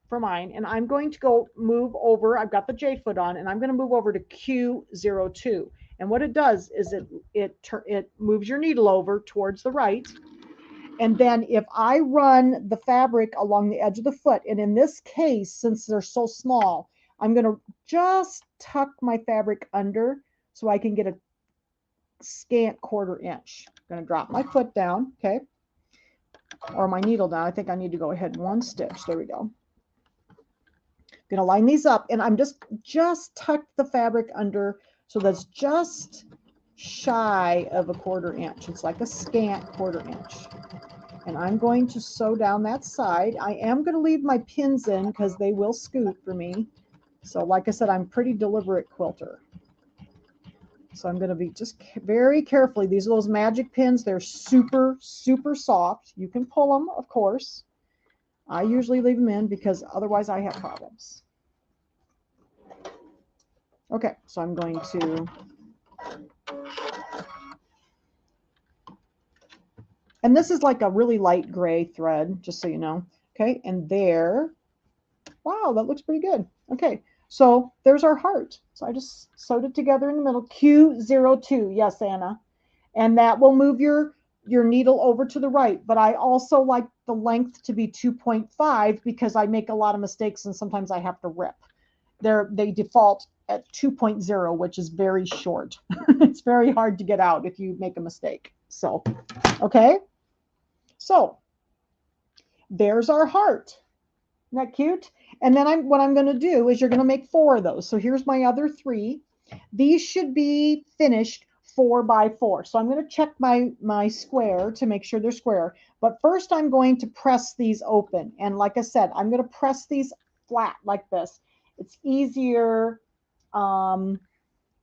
for mine, and I'm going to move over. I've got the J foot on, and I'm going to move over to Q02. And what it does is it moves your needle over towards the right. And then if I run the fabric along the edge of the foot, and in this case, since they're so small, I'm going to just tuck my fabric under so I can get a scant 1/4 inch. I'm going to drop my foot down, okay, or my needle down. I think I need to go ahead 1 stitch. There we go. I'm going to line these up, and I'm just tuck the fabric under so that's just shy of a 1/4 inch. It's like a scant 1/4 inch. And I'm going to sew down that side. I am going to leave my pins in because they will scoot for me. So like I said, I'm pretty deliberate quilter. So I'm going to be just very carefully. These are those magic pins. They're super, super soft. You can pull them, of course. I usually leave them in because otherwise I have problems. Okay, so I'm going to, and this is like a really light gray thread, just so you know. Okay, and there, wow, that looks pretty good. Okay, so there's our heart. So I just sewed it together in the middle, Q02, yes, Anna. And that will move your needle over to the right. But I also like the length to be 2.5 because I make a lot of mistakes and sometimes I have to rip. They default at 2.0, which is very short. It's very hard to get out if you make a mistake. So, okay. So there's our heart. Isn't that cute? And then what I'm going to do is you're going to make 4 of those. So here's my other 3. These should be finished 4 by 4. So I'm going to check my square to make sure they're square. But first I'm going to press these open. And like I said, I'm going to press these flat like this. It's easier.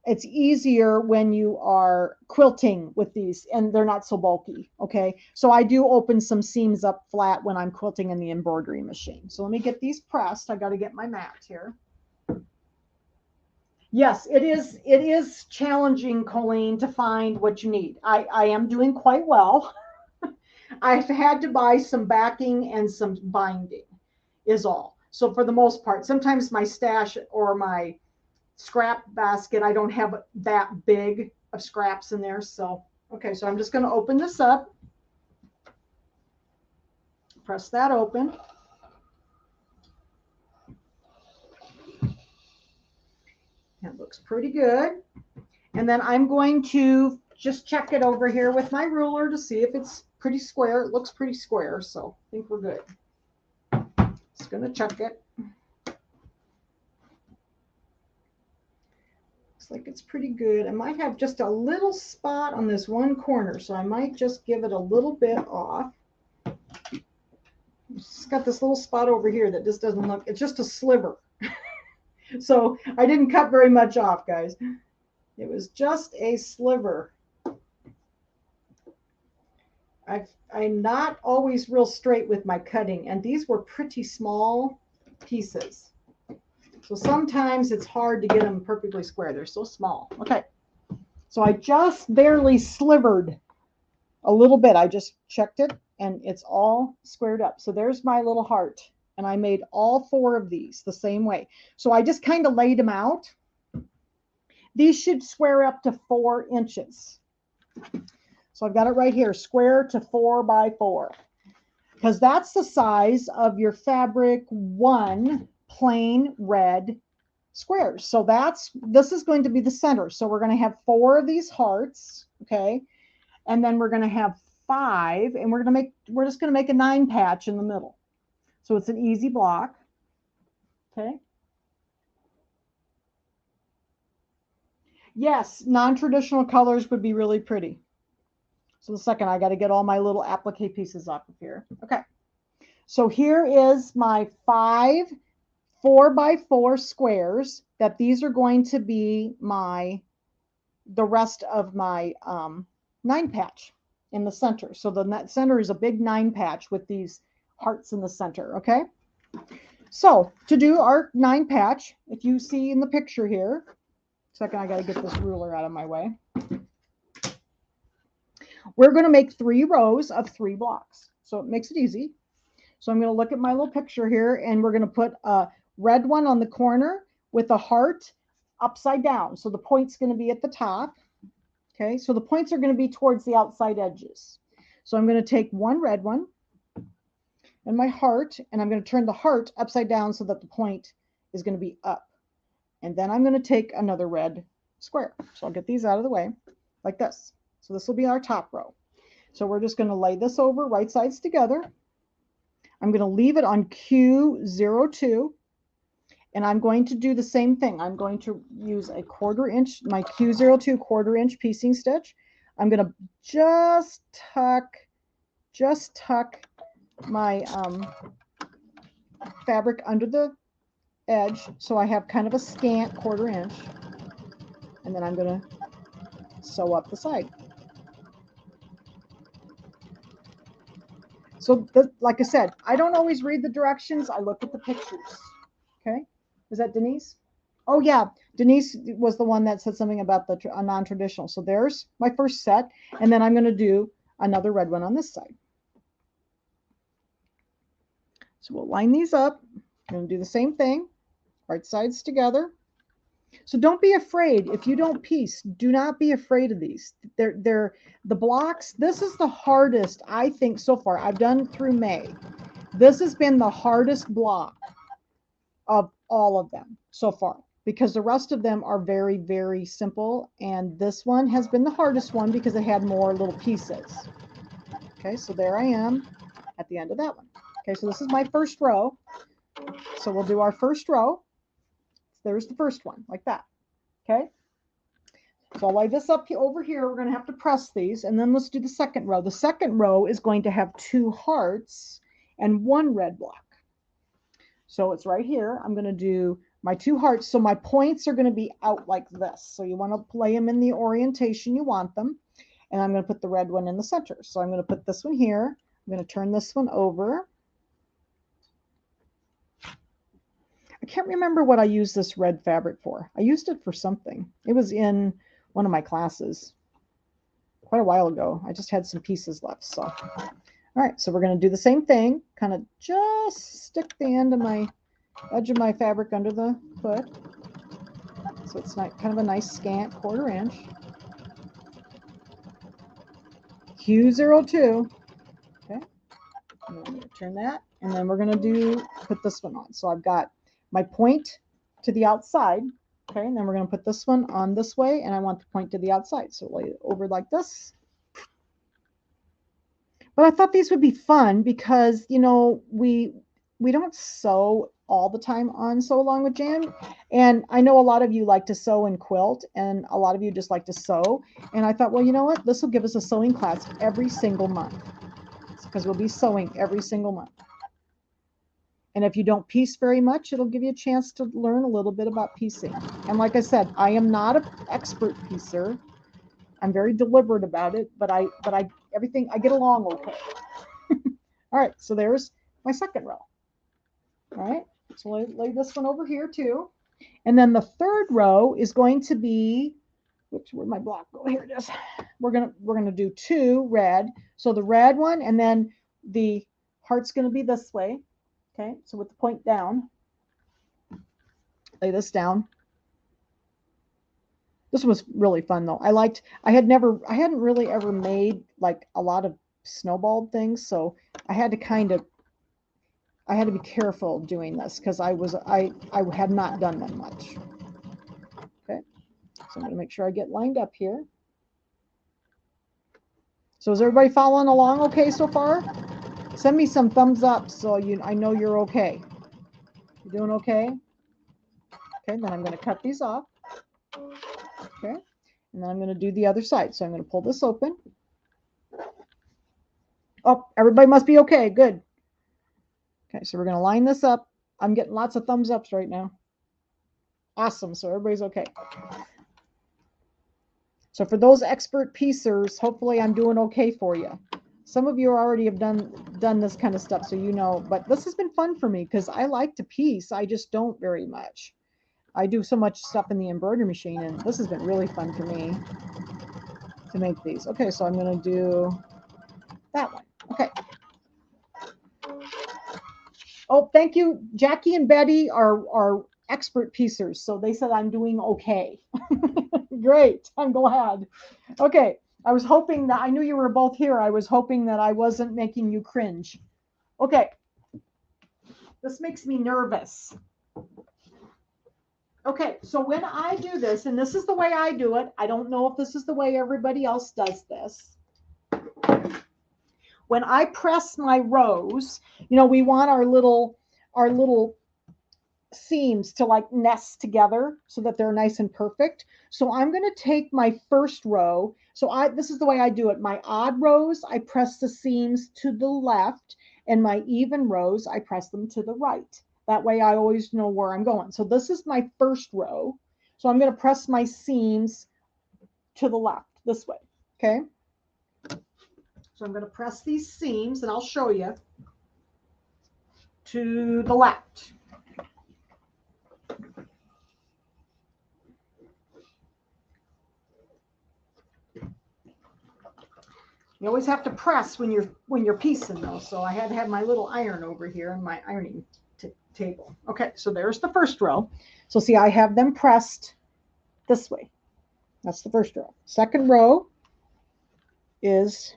It's easier when you are quilting with these and they're not so bulky. Okay. So I do open some seams up flat when I'm quilting in the embroidery machine. So let me get these pressed. I got to get my mat here. Yes, it is challenging, Colleen, to find what you need. I am doing quite well. I've had to buy some backing and some binding is all. So for the most part, sometimes my stash or my scrap basket, I don't have that big of scraps in there. So, okay, so I'm just going to open this up. Press that open. That looks pretty good. And then I'm going to just check it over here with my ruler to see if it's pretty square. It looks pretty square, so I think we're good. Just going to check it. Looks like it's pretty good. I might have just a little spot on this one corner, so I might just give it a little bit off. It's got this little spot over here that just doesn't look, it's just a sliver. So I didn't cut very much off, guys. It was just a sliver. I'm not always real straight with my cutting, and these were pretty small pieces. So sometimes it's hard to get them perfectly square. They're so small. Okay. So I just barely slivered a little bit. I just checked it, and it's all squared up. So there's my little heart. And I made all 4 of these the same way. So I just kind of laid them out. These should square up to 4 inches. So I've got it right here, square to 4 by 4. Because that's the size of your fabric 1 plain red squares. So this is going to be the center. So we're going to have 4 of these hearts, okay? And then we're going to have 5, and we're just going to make a 9 patch in the middle. So it's an easy block. Okay. Yes, non-traditional colors would be really pretty. So the second, I got to get all my little applique pieces off of here. Okay. So here is my 5 4 by 4 squares that these are going to be the rest of my 9 patch in the center. So the center is a big 9 patch with these hearts in the center. Okay. So to do our 9 patch, if you see in the picture here, second, I got to get this ruler out of my way. We're going to make 3 rows of 3 blocks. So it makes it easy. So I'm going to look at my little picture here, and we're going to put a red one on the corner with a heart upside down. So the point's going to be at the top. Okay, so the points are going to be towards the outside edges. So I'm going to take one red one and my heart, and I'm going to turn the heart upside down so that the point is going to be up. And then I'm going to take another red square. So I'll get these out of the way like this. So this will be our top row. So we're just going to lay this over right sides together. I'm going to leave it on Q02, and I'm going to do the same thing. I'm going to use a 1/4 inch, my Q02 1/4 inch piecing stitch. I'm going to just tuck my fabric under the edge, so I have kind of a scant 1/4 inch, and then I'm going to sew up the side. So like I said, I don't always read the directions. I look at the pictures. Okay, is that Denise? Oh yeah, Denise was the one that said something about the non-traditional. So there's my first set, and then I'm going to do another red one on this side. So we'll line these up. I'm going to do the same thing, right sides together. So don't be afraid. If you don't piece, do not be afraid of these. They're the blocks. This is the hardest, I think, so far. I've done through May. This has been the hardest block of all of them so far, because the rest of them are very, very simple. And this one has been the hardest one because it had more little pieces. Okay, so there I am at the end of that one. Okay, so this is my first row. So we'll do our first row. There's the first one, like that. Okay. So I'll lay this up over here. We're going to have to press these, and then let's do the second row. The second row is going to have 2 hearts and 1 red block. So it's right here. I'm going to do my 2 hearts. So my points are going to be out like this. So you want to play them in the orientation you want them. And I'm going to put the red one in the center. So I'm going to put this one here. I'm going to turn this one over. I can't remember what I used this red fabric for. I used it for something. It was in one of my classes quite a while ago. I just had some pieces left. So, all right, so we're going to do the same thing. Kind of just stick the end of my edge of my fabric under the foot. So it's not kind of a nice scant 1/4 inch. Q02. Okay. And I'm going to turn that, and then we're going to put this one on. So I've got my point to the outside. Okay, and then we're going to put this one on this way, and I want the point to the outside. So lay it over like this. But I thought these would be fun because, you know, we don't sew all the time on Sew Along with Jan. And I know a lot of you like to sew and quilt, and a lot of you just like to sew. And I thought, well, you know what? This will give us a sewing class every single month, because we'll be sewing every single month. And if you don't piece very much, it'll give you a chance to learn a little bit about piecing. And like I said, I am not an expert piecer. I'm very deliberate about it, but I everything, I get along okay. All right, so there's my second row. All right, so lay this one over here too. And then the third row is going to be, whoops, where'd my block go? Here it is. We're gonna do 2 red. So the red one, and then the heart's gonna be this way. Okay, so with the point down, lay this down. This was really fun though. I hadn't really ever made like a lot of snowball things, so I had to be careful doing this because I had not done them much. Okay, so I'm going to make sure I get lined up here. So is everybody following along okay so far? Send me some thumbs up so I know you're okay. You doing okay? Okay, then I'm going to cut these off. Okay, and then I'm going to do the other side. So I'm going to pull this open. Oh, everybody must be okay. Good. Okay, so we're going to line this up. I'm getting lots of thumbs ups right now. Awesome. So everybody's okay. So for those expert piecers, hopefully I'm doing okay for you. Some of you already have done this kind of stuff, so you know, but this has been fun for me because I like to piece. I just don't very much. I do so much stuff in the embroidery machine, and this has been really fun for me to make these. Okay, so I'm going to do that one. Okay. Oh, thank you. Jackie and Betty are expert piecers, so they said I'm doing okay. Great. I'm glad. Okay. I was hoping that I knew you were both here. I was hoping that I wasn't making you cringe. Okay. This makes me nervous. Okay, so when I do this, and this is the way I do it, I don't know if this is the way everybody else does this. When I press my rows, you know, we want our little seams to like nest together so that they're nice and perfect. So I'm going to take my first row. So this is the way I do it. My odd rows, I press the seams to the left, and my even rows, I press them to the right. That way I always know where I'm going. So this is my first row. So I'm going to press my seams to the left this way. Okay. So I'm going to press these seams, and I'll show you, to the left. You always have to press when you're piecing those. So I had to have my little iron over here and my ironing table. Okay, so there's the first row. So see, I have them pressed this way. That's the first row. Second row is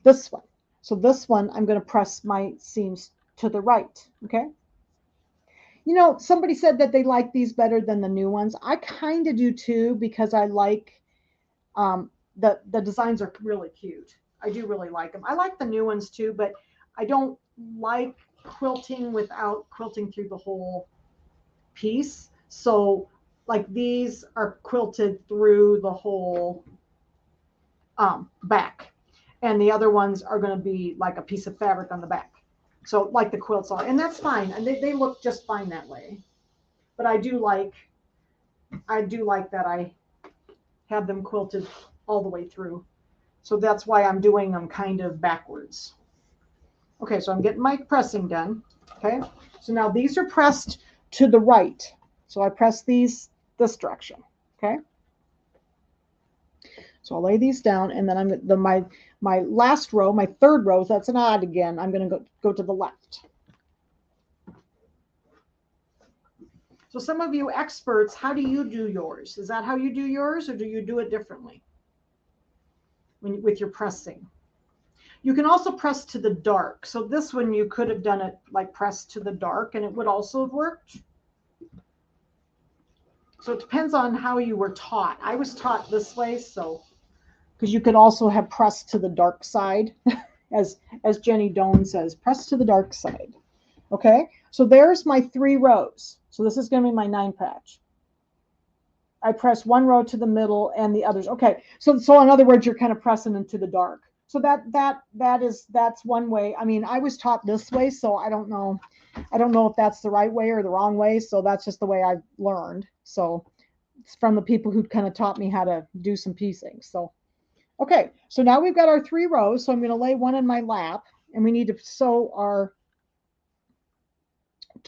this one. So this one, I'm going to press my seams to the right. Okay. You know, somebody said that they like these better than the new ones. I kind of do too, because I like the designs are really cute. I do really like them. I like the new ones too, but I don't like quilting without quilting through the whole piece. So like these are quilted through the whole back, and the other ones are going to be like a piece of fabric on the back. So like the quilts are, and that's fine. And they look just fine that way. But I do like that I have them quilted all the way through. So that's why I'm doing them kind of backwards. Okay, so I'm getting my pressing done. Okay, so now these are pressed to the right. So I press these this direction. Okay. So I'll lay these down, and then my last row, my third row, that's an odd again. I'm going to go to the left. So some of you experts, how do you do yours? Is that how you do yours, or do you do it differently with your pressing? You can also press to the dark. So this one you could have done it like press to the dark, and it would also have worked. So it depends on how you were taught. I was taught this way, so because you could also have pressed to the dark side, as Jenny Doan says, press to the dark side. Okay, so there's my 3 rows. So this is going to be my 9 patch. I press one row to the middle and the others. Okay, so in other words, you're kind of pressing into the dark. So that's one way. I mean, I was taught this way, so I don't know if that's the right way or the wrong way. So that's just the way I've learned. So it's from the people who kind of taught me how to do some piecing. So okay, so now we've got our 3 rows. So I'm going to lay one in my lap, and we need to sew our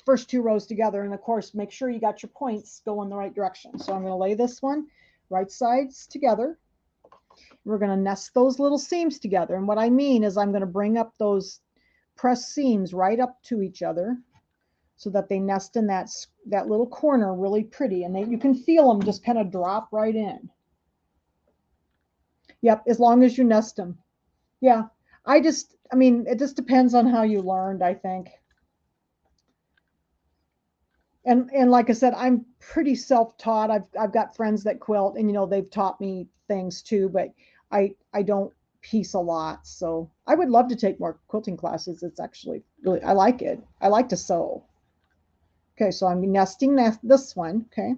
first 2 rows together. And of course, make sure you got your points going the right direction. So I'm going to lay this one right sides together. We're going to nest those little seams together. And what I mean is I'm going to bring up those pressed seams right up to each other so that they nest in that little corner really pretty. And you can feel them just kind of drop right in. Yep, as long as you nest them. Yeah, I mean, it just depends on how you learned, I think. And like I said, I'm pretty self-taught. I've got friends that quilt, and they've taught me things too, but I don't piece a lot. So I would love to take more quilting classes. It's actually really, I like it. I like to sew. Okay, so I'm nesting this one, okay?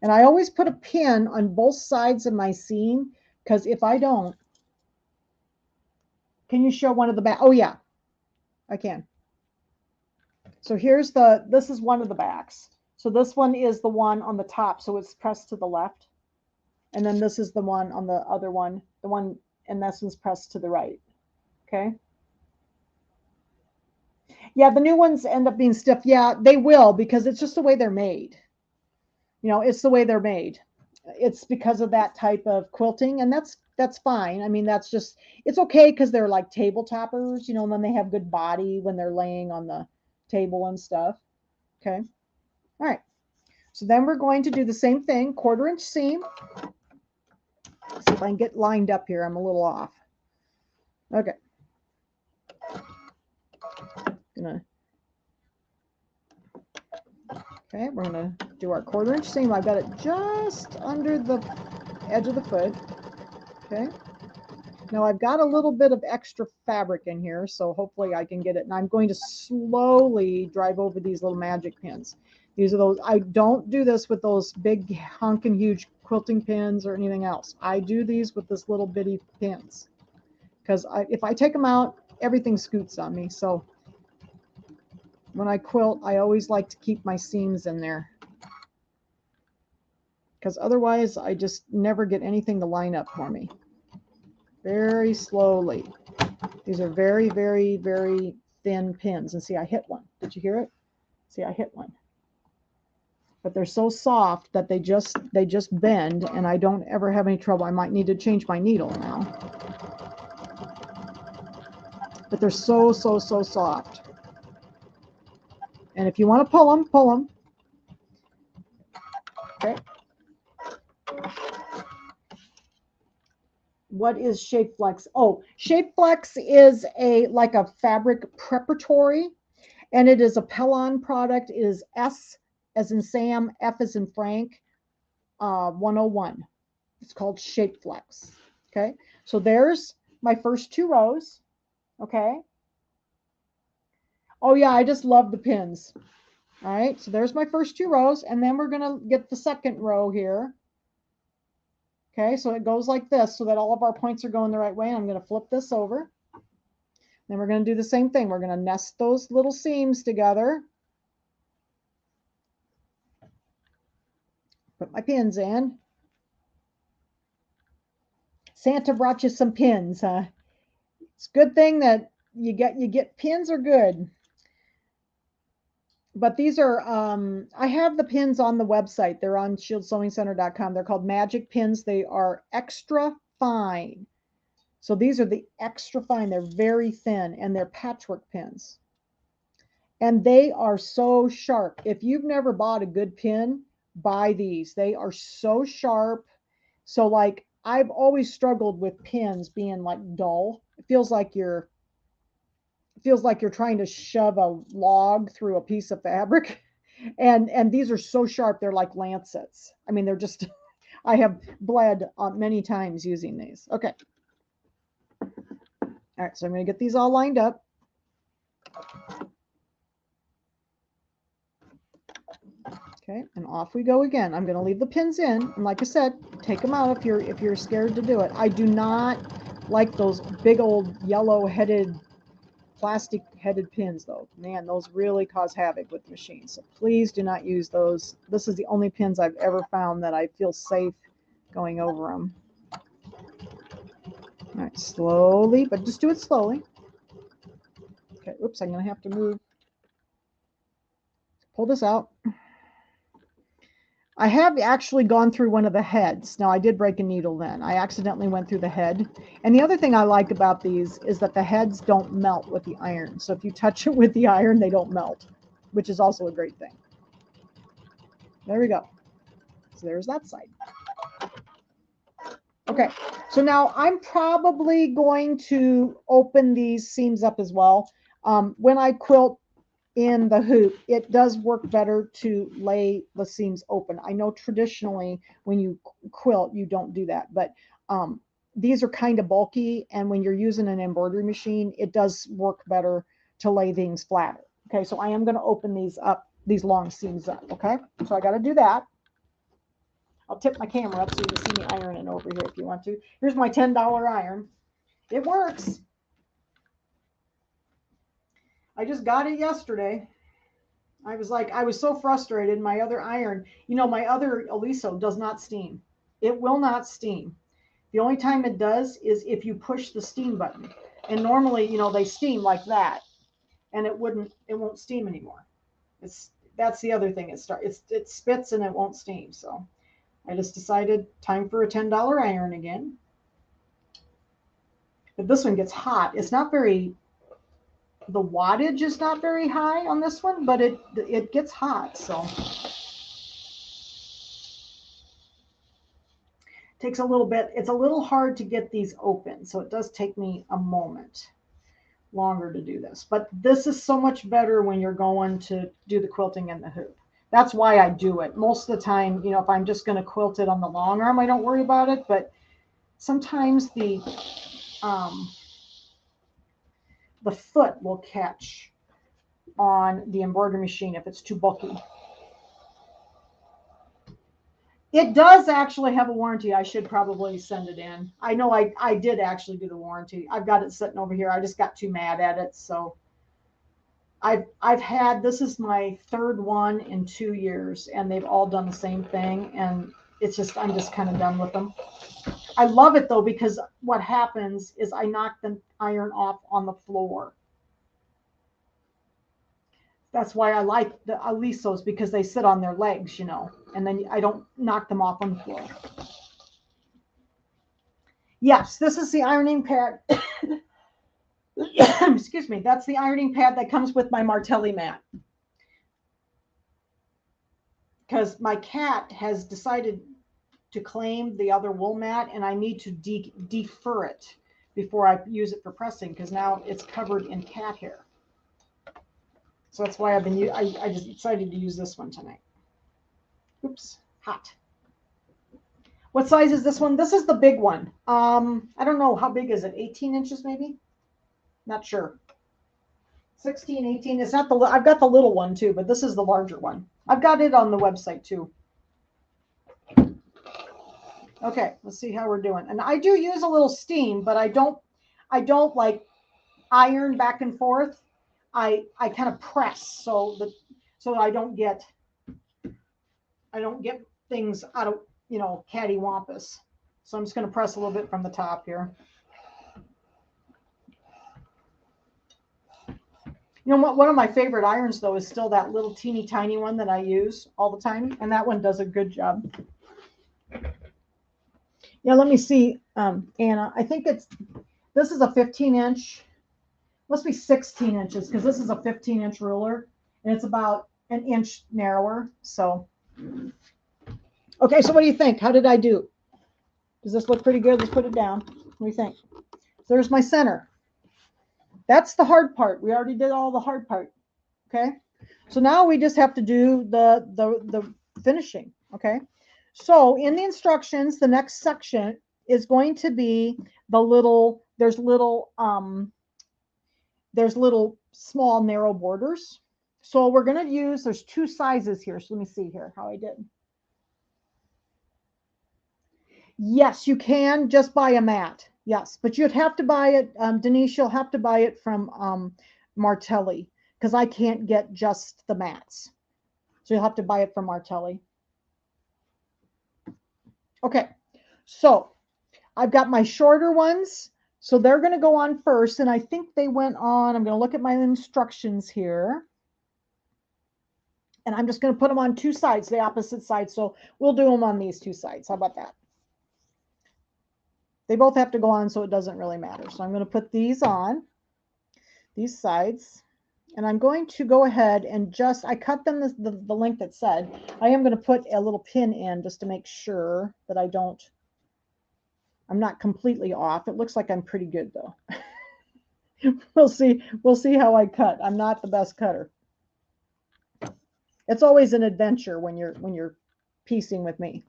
And I always put a pin on both sides of my seam, because if I don't, can you show one of the back? Oh yeah, I can. So this is one of the backs. So this one is the one on the top, so it's pressed to the left. And then this is the one on the other one, and this one's pressed to the right. Okay. Yeah, the new ones end up being stiff. Yeah, they will, because it's just the way they're made. It's the way they're made. It's because of that type of quilting, and that's fine. I mean, it's okay because they're like table toppers, and then they have good body when they're laying on the table and stuff. Okay. All right. So then we're going to do the same thing, 1/4 inch seam. Let's see if I can get lined up here. I'm a little off. Okay. Okay, we're gonna do our 1/4 inch seam. I've got it just under the edge of the foot. Okay. Now I've got a little bit of extra fabric in here, so hopefully I can get it. And I'm going to slowly drive over these little magic pins. These are those, I don't do this with those big honking huge quilting pins or anything else. I do these with this little bitty pins, because if I take them out, everything scoots on me. So when I quilt, I always like to keep my seams in there, because otherwise I just never get anything to line up for me. Very slowly. These are very, very, very thin pins. And see, I hit one. Did you hear it? See, I hit one. but they're so soft that they just bend, and I don't ever have any trouble. I might need to change my needle now. But they're so soft. And if you want to pull them, pull them. Okay. What is Shape Flex? Oh, Shape Flex is like a fabric preparatory, and it is a Pellon product. It is S as in Sam, F as in Frank, 101. It's called Shape Flex. Okay, so there's my first 2 rows. Okay. Oh yeah, I just love the pins. All right, so there's my first 2 rows, and then we're gonna get the second row here. Okay, so it goes like this so that all of our points are going the right way. I'm gonna flip this over. Then we're gonna do the same thing. We're gonna nest those little seams together. Put my pins in. Santa brought you some pins, huh? It's a good thing that you get pins are good. But these are, I have the pins on the website. They're on shieldsewingcenter.com. They're called Magic Pins. They are extra fine. So these are the extra fine. They're very thin, and they're patchwork pins. And they are so sharp. If you've never bought a good pin, buy these. They are so sharp. So like, I've always struggled with pins being like dull. It feels like you're trying to shove a log through a piece of fabric. And these are so sharp, they're like lancets. I mean, they're just, I have bled many times using these. Okay. All right, so I'm going to get these all lined up. Okay, and off we go again. I'm going to leave the pins in, and like I said, take them out if you're scared to do it. I do not like those big old yellow-headed, plastic-headed pins, though. Man, those really cause havoc with machines. So please do not use those. This is the only pins I've ever found that I feel safe going over them. All right, slowly, but just do it slowly. Okay, oops, I'm going to have to move. Pull this out. I have actually gone through one of the heads. Now, I did break a needle then. I accidentally went through the head. And the other thing I like about these is that the heads don't melt with the iron. So if you touch it with the iron, they don't melt, which is also a great thing. There we go. So there's that side. Okay, so now I'm probably going to open these seams up as well. When I quilt in the hoop, it does work better to lay the seams open. I know traditionally when you quilt, you don't do that, but these are kind of bulky, and when you're using an embroidery machine, it does work better to lay things flatter. Okay, so I am going to open these up, these long seams up. Okay, so I got to do that. I'll tip my camera up so you can see me ironing over here if you want to. Here's my $10 iron. It works. I just got it yesterday. I was so frustrated. My other iron, my other Aliso does not steam. It will not steam. The only time it does is if you push the steam button. And normally, they steam like that, and it won't steam anymore. That's the other thing. It spits and it won't steam. So I just decided time for a $10 iron again. But this one gets hot. It's not very, the wattage is not very high on this one, but it gets hot. So it takes a little bit. It's a little hard to get these open. So it does take me a moment longer to do this. But this is so much better when you're going to do the quilting in the hoop. That's why I do it. Most of the time, if I'm just going to quilt it on the long arm, I don't worry about it. But sometimes the foot will catch on the embroidery machine if it's too bulky. It does actually have a warranty. I should probably send it in. I know I did actually do the warranty. I've got it sitting over here. I just got too mad at it. So I've had, this is my third one in 2 years, and they've all done the same thing. And I'm just kind of done with them. I love it though, because what happens is I knock the iron off on the floor. That's why I like the alisos, because they sit on their legs, you know, and then I don't knock them off on the floor. Yes, this is the ironing pad. Excuse me. That's the ironing pad that comes with my Martelli mat. Because my cat has decided to claim the other wool mat, and I need to defer it before I use it for pressing, because now it's covered in cat hair. So that's why I just decided to use this one tonight. Oops, hot. What size is this one? This is the big one. I don't know, how big is it? 18 inches maybe? Not sure. 16, 18. It's not the, I've got the little one too, but this is the larger one. I've got it on the website too. Okay, let's see how we're doing. And I do use a little steam, but I don't like iron back and forth. I kind of press so that I don't get things out of, you know, cattywampus. So I'm just going to press a little bit from the top here. You know what? One of my favorite irons, though, is still that little teeny tiny one that I use all the time. And that one does a good job. Yeah, let me see, Anna. I think this is a 15-inch. Must be 16 inches, because this is a 15-inch ruler. And it's about an inch narrower. So, okay, so what do you think? How did I do? Does this look pretty good? Let's put it down. What do you think? There's my center. That's the hard part. We already did all the hard part. Okay. So now we just have to do the finishing. Okay. So in the instructions, the next section is going to be the little, there's little small narrow borders. So we're going to use, there's two sizes here. So let me see here how I did. Yes, you can just buy a mat. Yes, but you'd have to buy it, Denise, you'll have to buy it from Martelli, because I can't get just the mats. So you'll have to buy it from Martelli. Okay, so I've got my shorter ones. So they're going to go on first, and I think they went on, I'm going to look at my instructions here. And I'm just going to put them on two sides, the opposite sides. So we'll do them on these two sides. How about that? They both have to go on, so it doesn't really matter. So I'm going to put these on, these sides, and I'm going to go ahead and just, I cut them the length that said. I am going to put a little pin in just to make sure that I'm not completely off. It looks like I'm pretty good though. We'll see how I cut. I'm not the best cutter. It's always an adventure when you're piecing with me.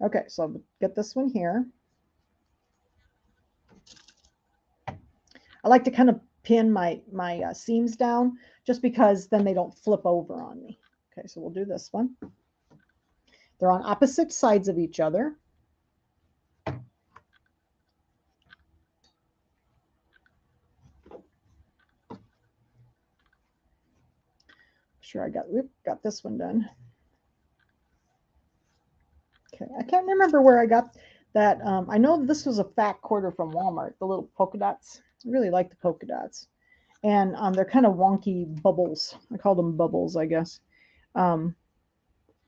Okay, so I'll get this one here. I like to kind of pin my seams down just because then they don't flip over on me. Okay, so we'll do this one. They're on opposite sides of each other. Sure, I got this one done. Okay, I can't remember where I got that. I know this was a fat quarter from Walmart, the little polka dots. I really like the polka dots. And they're kind of wonky bubbles. I call them bubbles, I guess. And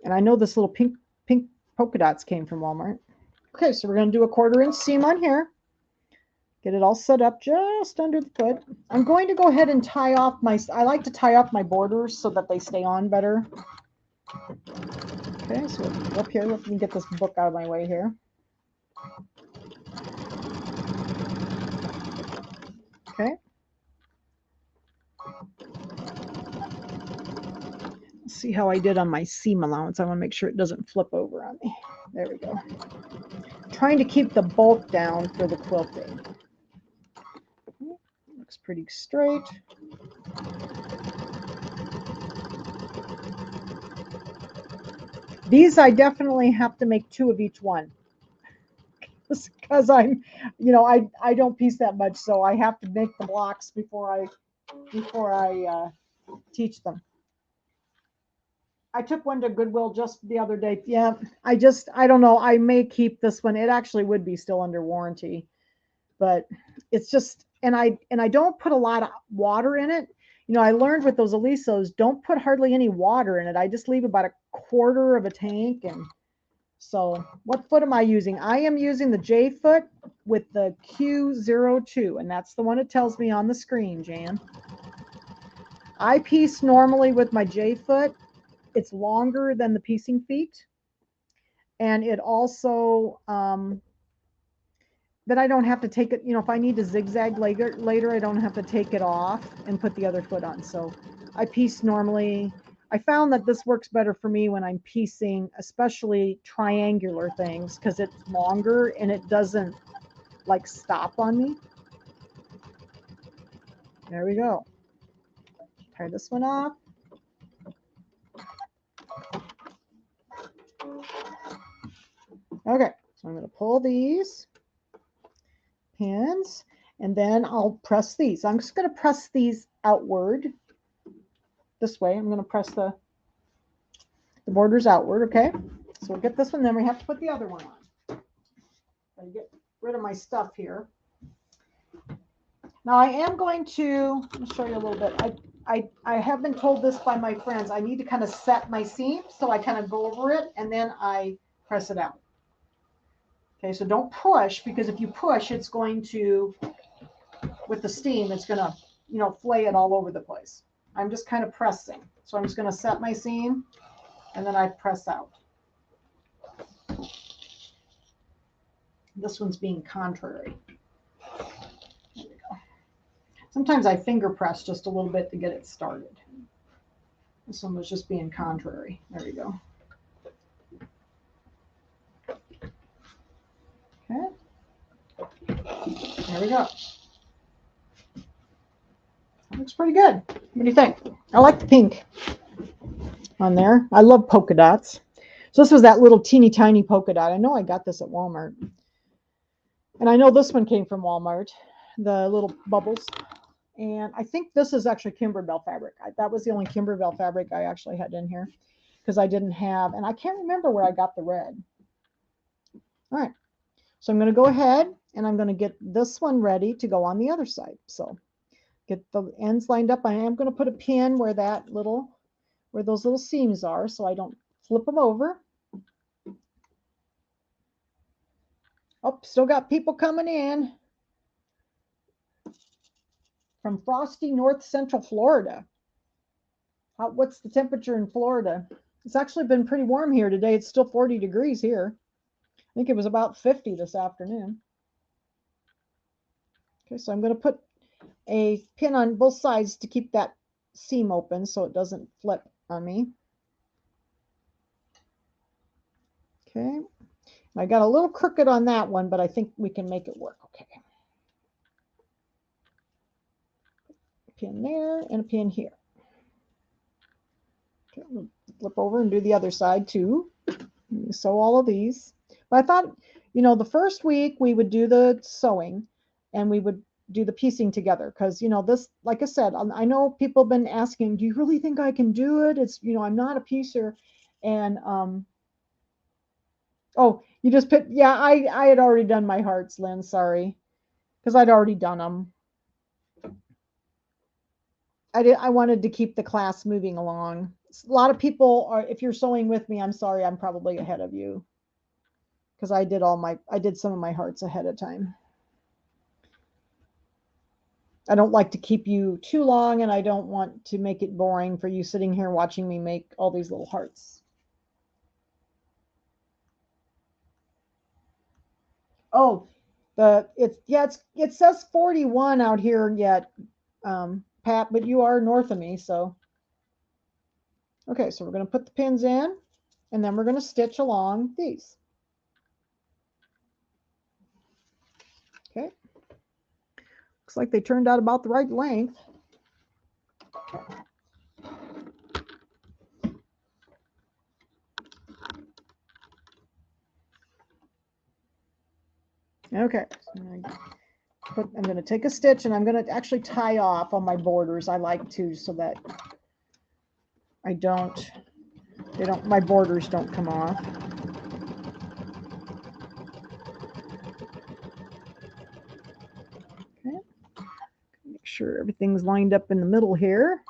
I know this little pink polka dots came from Walmart. Okay, so we're going to do a 1/4-inch seam on here. Get it all set up just under the foot. I'm going to go ahead and tie off I like to tie off my borders so that they stay on better. Okay, so up here, let me get this book out of my way here. Okay. Let's see how I did on my seam allowance. I want to make sure it doesn't flip over on me. There we go. Trying to keep the bulk down for the quilting. Looks pretty straight. These I definitely have to make 2 of each one because I'm, you know, I don't piece that much, so I have to make the blocks before I teach them. I took one to Goodwill just the other day. Yeah, I don't know. I may keep this one. It actually would be still under warranty, but it's just, and I don't put a lot of water in it. You know, I learned with those alisos, don't put hardly any water in it. I just leave about a quarter of a tank. And so what foot am I using? I am using the J foot with the Q02, and that's the one it tells me on the screen, Jan. I piece normally with my J foot. It's longer than the piecing feet. And it also, that I don't have to take it, you know, if I need to zigzag later, I don't have to take it off and put the other foot on. So I piece normally. I found that this works better for me when I'm piecing, especially triangular things, because it's longer and it doesn't like stop on me. There we go. Tie this one off. Okay, so I'm going to pull these pins and then I'll press these. I'm just going to press these outward this way. I'm going to press the borders outward. Okay, so we'll get this one, then we have to put the other one on. I'll get rid of my stuff here. Now I am going to, let me show you a little bit. I have been told this by my friends. I need to kind of set my seam, so I kind of go over it and then I press it out. Okay, so don't push, because if you push, it's going to, with the steam, it's going to, you know, flay it all over the place. I'm just kind of pressing. So I'm just going to set my seam and then I press out. This one's being contrary. There we go. Sometimes I finger press just a little bit to get it started. This one was just being contrary. There we go. Okay. There we go. That looks pretty good. What do you think? I like the pink on there. I love polka dots. So this was that little teeny tiny polka dot. I know I got this at Walmart. And I know this one came from Walmart, the little bubbles. And I think this is actually Kimberbell fabric. That was the only Kimberbell fabric I actually had in here, because I didn't have, and I can't remember where I got the red. All right. So I'm going to go ahead and I'm going to get this one ready to go on the other side. So get the ends lined up. I am going to put a pin where those little seams are, so I don't flip them over. Oh, still got people coming in from frosty North Central Florida. What's the temperature in Florida? It's actually been pretty warm here today. It's still 40 degrees here. I think it was about 50 this afternoon. Okay, so I'm going to put a pin on both sides to keep that seam open so it doesn't flip on me. Okay, I got a little crooked on that one, but I think we can make it work. Okay, pin there and a pin here. Okay, we'll flip over and do the other side too. Sew all of these. But I thought, you know, the first week we would do the sewing and we would do the piecing together, because, you know, this, like I said, I know people have been asking, do you really think I can do it? It's, you know, I'm not a piecer. And oh, you just put, yeah, I had already done my hearts, Lynn, sorry, because I'd already done them. I wanted to keep the class moving along. A lot of people are, if you're sewing with me, I'm sorry, I'm probably ahead of you, because I did some of my hearts ahead of time. I don't like to keep you too long, and I don't want to make it boring for you sitting here watching me make all these little hearts. Oh, it says 41 out here yet, Pat, but you are north of me, so. Okay, so we're going to put the pins in, and then we're going to stitch along these. Okay. Looks like they turned out about the right length. Okay, so I'm going to take a stitch and I'm going to actually tie off on my borders. I like to, so that my borders don't come off. Okay, make sure everything's lined up in the middle here.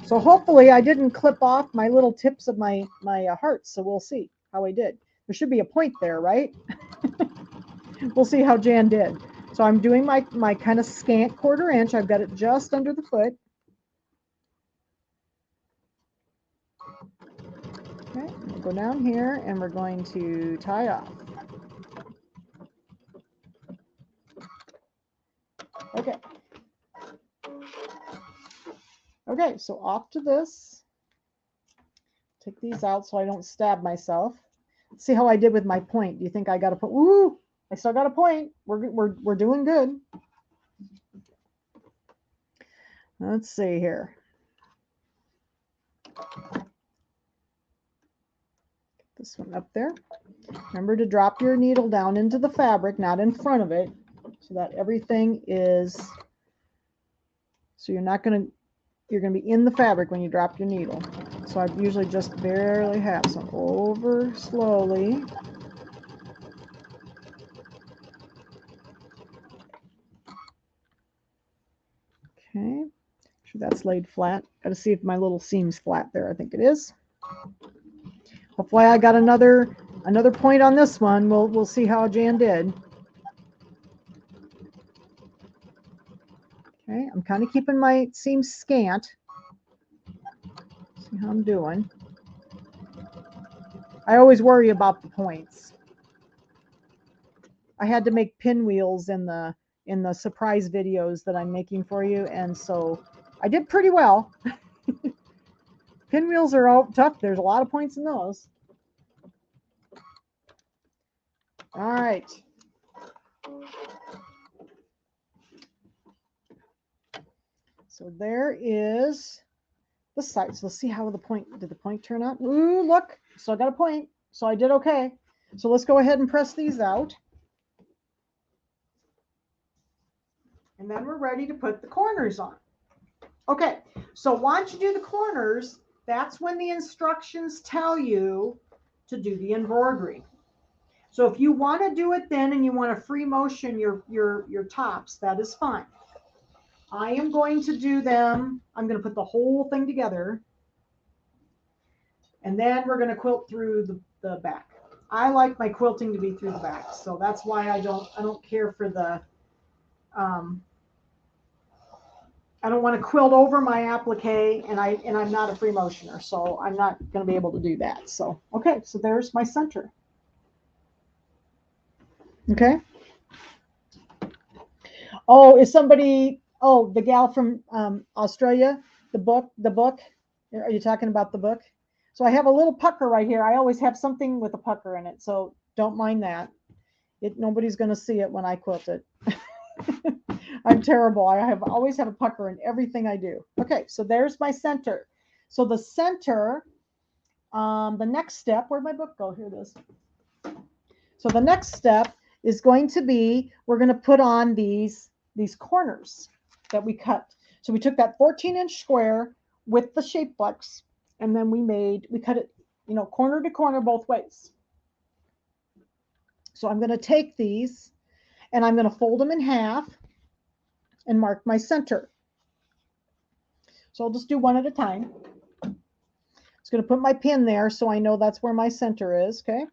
So hopefully I didn't clip off my little tips of my hearts, so we'll see how I did. There should be a point there, right? We'll see how Jan did. So I'm doing my kind of scant 1/4 inch. I've got it just under the foot. Okay, we'll go down here and we're going to tie off. Okay. Okay, so off to this. Take these out so I don't stab myself. Let's see how I did with my point. Do you think I got a point? Ooh, I still got a point. We're doing good. Let's see here. Get this one up there. Remember to drop your needle down into the fabric, not in front of it, so that everything is, so you're going to be in the fabric when you drop your needle. So I usually just barely have, so over slowly. Okay, sure that's laid flat. Got to see if my little seam's flat there. I think it is. Hopefully I got another point on this one. We'll see how Jan did. Okay, I'm kind of keeping my seam scant. See how I'm doing. I always worry about the points. I had to make pinwheels in the surprise videos that I'm making for you, and so I did pretty well. Pinwheels are all tough. There's a lot of points in those. All right. So there is the side. So let's see how did the point turn out? Ooh, look, so I got a point. So I did okay. So let's go ahead and press these out. And then we're ready to put the corners on. Okay, so once you do the corners, that's when the instructions tell you to do the embroidery. So if you want to do it then and you want to free motion your tops, that is fine. I am going to do them. I'm going to put the whole thing together. And then we're going to quilt through the back. I like my quilting to be through the back. So that's why I don't care for the, I don't want to quilt over my applique, and I'm not a free motioner, so I'm not going to be able to do that. So, okay, so there's my center. Okay. Oh, is somebody, oh, the gal from Australia, the book, are you talking about the book? So I have a little pucker right here. I always have something with a pucker in it, so don't mind that. Nobody's going to see it when I quilt it. I'm terrible. I always have a pucker in everything I do. Okay, so there's my center. So the center, the next step, where'd my book go? Here it is. So the next step is going to be, we're going to put on these corners that we cut. So we took that 14-inch square with the shape flex, and then we cut it, corner to corner both ways. So I'm going to take these and I'm going to fold them in half and mark my center. So I'll just do one at a time. I'm just going to put my pin there so I know that's where my center is. Okay.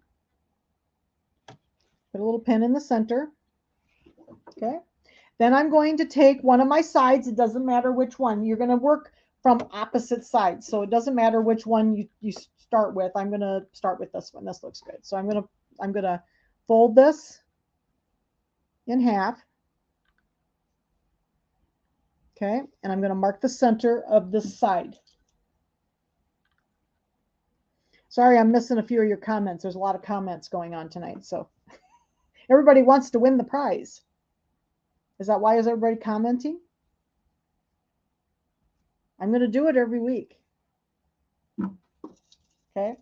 Put a little pin in the center. Okay. Then I'm going to take one of my sides. It doesn't matter which one. You're going to work from opposite sides. So it doesn't matter which one you start with. I'm going to start with this one. This looks good. So I'm going to fold this in half. Okay, and I'm going to mark the center of this side. Sorry, I'm missing a few of your comments. There's a lot of comments going on tonight, so everybody wants to win the prize. Is that why is everybody commenting? I'm going to do it every week. Okay.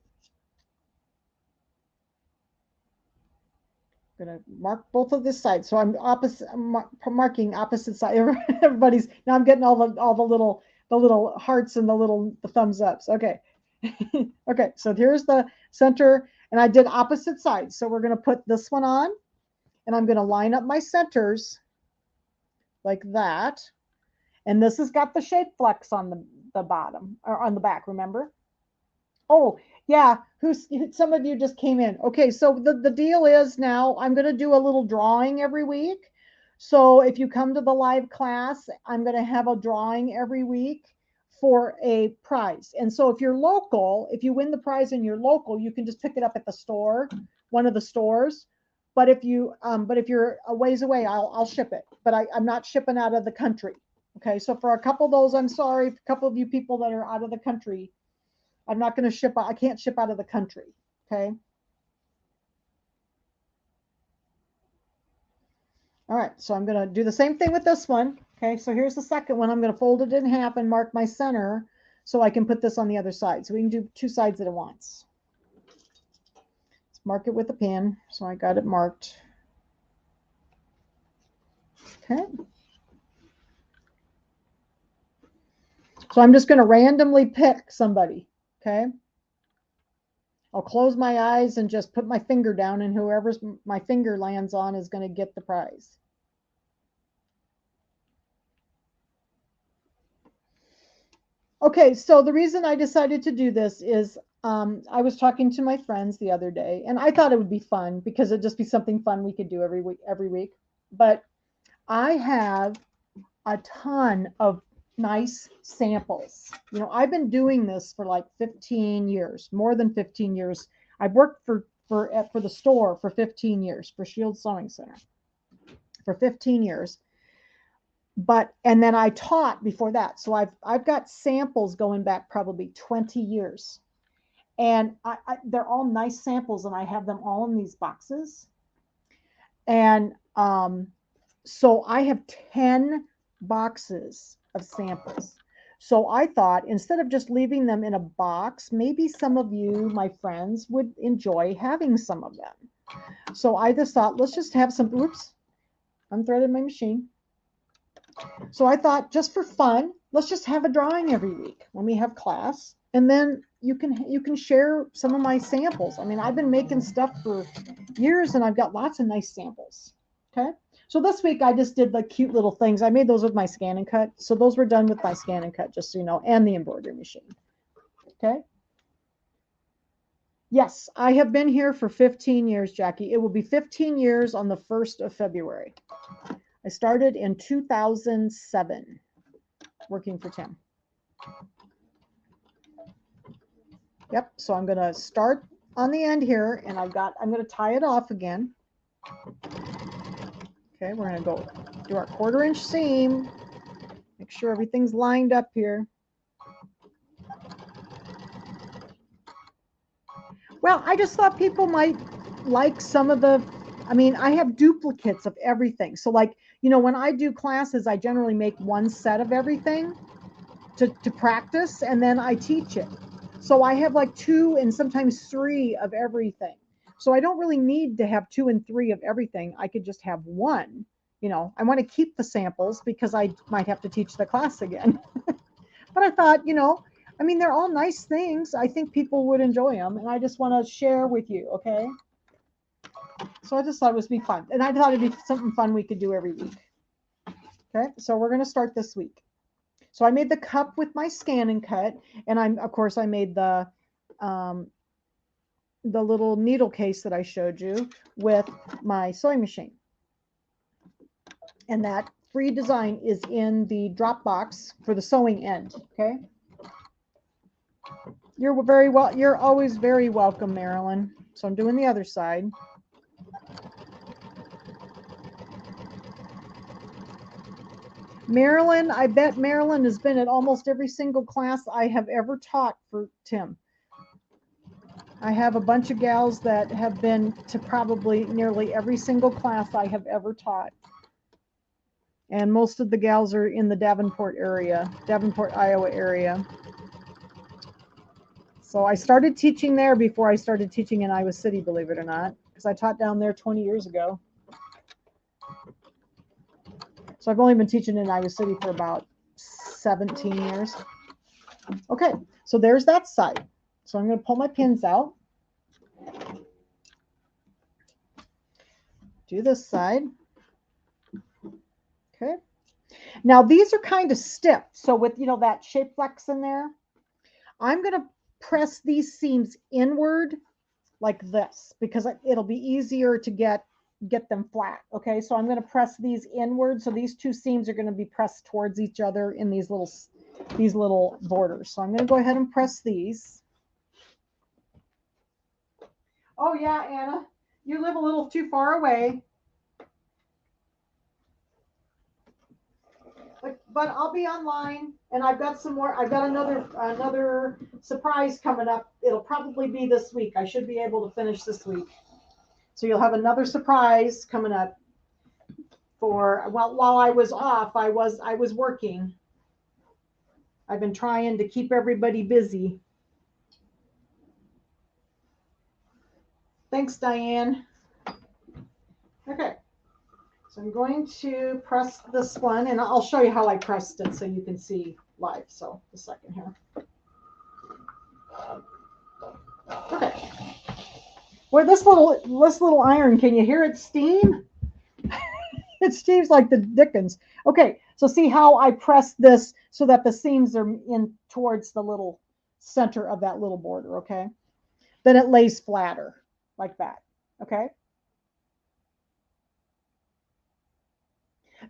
I'm going to mark both of this side. So I'm marking opposite side. Everybody's now I'm getting all the little hearts and the thumbs ups. Okay. Okay, so here's the center, and I did opposite sides. So we're going to put this one on, and I'm going to line up my centers like that. And this has got the shape flex on the bottom, or on the back, remember? Oh, yeah, some of you just came in. Okay, so the deal is now I'm going to do a little drawing every week. So if you come to the live class, I'm going to have a drawing every week for a prize. And so if you're local, if you win the prize and you're local, you can just pick it up at the store, one of the stores. But if you're a ways away, I'll ship it. But I'm not shipping out of the country. Okay, so for a couple of those, I'm sorry, a couple of you people that are out of the country, I'm not going to ship out. I can't ship out of the country. Okay. All right. So I'm going to do the same thing with this one. Okay. So here's the second one. I'm going to fold it in half and mark my center so I can put this on the other side. So we can do two sides at once. Let's mark it with a pin. So I got it marked. Okay. So I'm just going to randomly pick somebody. Okay. I'll close my eyes and just put my finger down, and whoever my finger lands on is going to get the prize. Okay, so the reason I decided to do this is I was talking to my friends the other day, and I thought it would be fun because it'd just be something fun we could do every week. But I have a ton of nice samples. You know, I've been doing this for like 15 years, more than 15 years. I've worked for the store for 15 years, for Shield Sewing Center for 15 years. And then I taught before that. So I've got samples going back probably 20 years. And they're all nice samples, and I have them all in these boxes. And so I have 10 boxes of samples. So I thought, instead of just leaving them in a box, maybe some of you, my friends, would enjoy having some of them. So I just thought, let's just have some, oops, unthreaded my machine. So I thought, just for fun, let's just have a drawing every week when we have class. And then you can share some of my samples. I mean, I've been making stuff for years, and I've got lots of nice samples. Okay. So this week I just did the cute little things. I made those with my scan and cut. So those were done with my scan and cut, just so you know, and the embroidery machine. Okay. Yes, I have been here for 15 years, Jackie. It will be 15 years on the 1st of February. I started in 2007 working for Tim. Yep, so I'm going to start on the end here, and I'm going to tie it off again. Okay, we're going to go do our 1/4 inch seam. Make sure everything's lined up here. Well, I just thought people might like some of the, I mean, I have duplicates of everything. So like, you know, when I do classes, I generally make one set of everything to practice, and then I teach it. So I have like 2 and sometimes 3 of everything. So I don't really need to have 2 and 3 of everything. I could just have 1. You know, I want to keep the samples because I might have to teach the class again. But I thought, you know, I mean, they're all nice things. I think people would enjoy them, and I just want to share with you, okay? So I just thought it would be fun. And I thought it'd be something fun we could do every week. Okay, so we're going to start this week. So I made the cup with my scan and cut, and of course I made the little needle case that I showed you with my sewing machine. And that free design is in the drop box for the sewing end. Okay. You're always very welcome, Marilyn. So I'm doing the other side. Marilyn, I bet Marilyn has been at almost every single class I have ever taught for Tim. I have a bunch of gals that have been to probably nearly every single class I have ever taught. And most of the gals are in the Davenport, Iowa area. So I started teaching there before I started teaching in Iowa City, believe it or not, because I taught down there 20 years ago. So I've only been teaching in Iowa City for about 17 years. Okay, so there's that side. So I'm going to pull my pins out. do this side. Okay. Now these are kind of stiff. So with, you know, that shape flex in there, I'm going to press these seams inward like this because it'll be easier to get them flat. Okay. So I'm going to press these inward. So these two seams are going to be pressed towards each other in these little borders. So I'm going to go ahead and press these. Oh yeah, Anna, you live a little too far away. But I'll be online, and I've got some more. I've got another surprise coming up. It'll probably be this week. I should be able to finish this week. So you'll have another surprise coming up. While I was off, I was working. I've been trying to keep everybody busy. Thanks, Diane. Okay. So I'm going to press this one, and I'll show you how I pressed it so you can see live. So a second here. Okay. Well, this little iron, can you hear it steam? It steams like the dickens. Okay, so see how I press this so that the seams are in towards the little center of that little border, okay? Then it lays flatter like that, okay?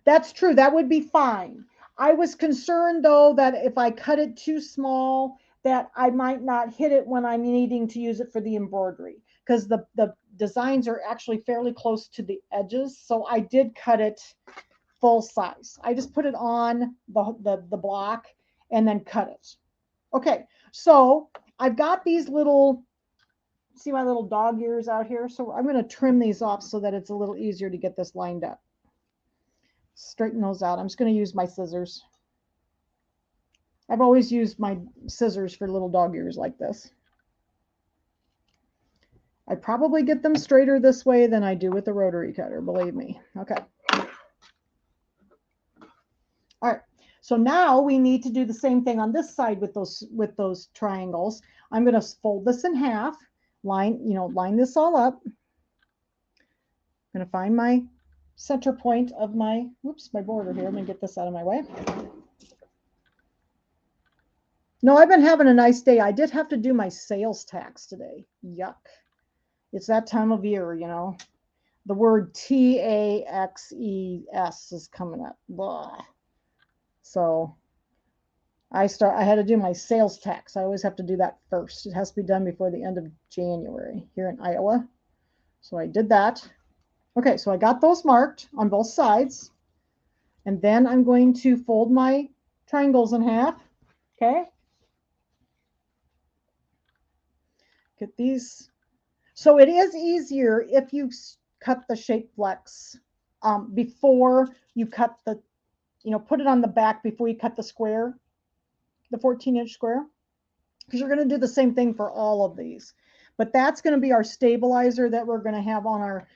That's true. That would be fine. I was concerned, though, that if I cut it too small, that I might not hit it when I'm needing to use it for the embroidery, because the designs are actually fairly close to the edges. So I did cut it full size. I just put it on the block and then cut it. Okay, so I've got these little, see my little dog ears out here? So I'm going to trim these off so that it's a little easier to get this lined up. Straighten those out. I'm just going to use my scissors. I've always used my scissors for little dog ears like this. I probably get them straighter this way than I do with the rotary cutter, believe me. Okay. All right. So now we need to do the same thing on this side with those triangles. I'm going to fold this in half, line this all up. I'm going to find my center point of my border here. I'm going to get this out of my way. No, I've been having a nice day. I did have to do my sales tax today. Yuck. It's that time of year, you know. The word taxes is coming up. Blah. So I had to do my sales tax. I always have to do that first. It has to be done before the end of January here in Iowa. So I did that. Okay, so I got those marked on both sides. And then I'm going to fold my triangles in half. Okay. Get these. So it is easier if you cut the shape flex before you cut the, put it on the back before you cut the square, the 14-inch square, because you're going to do the same thing for all of these. But that's going to be our stabilizer that we're going to have on our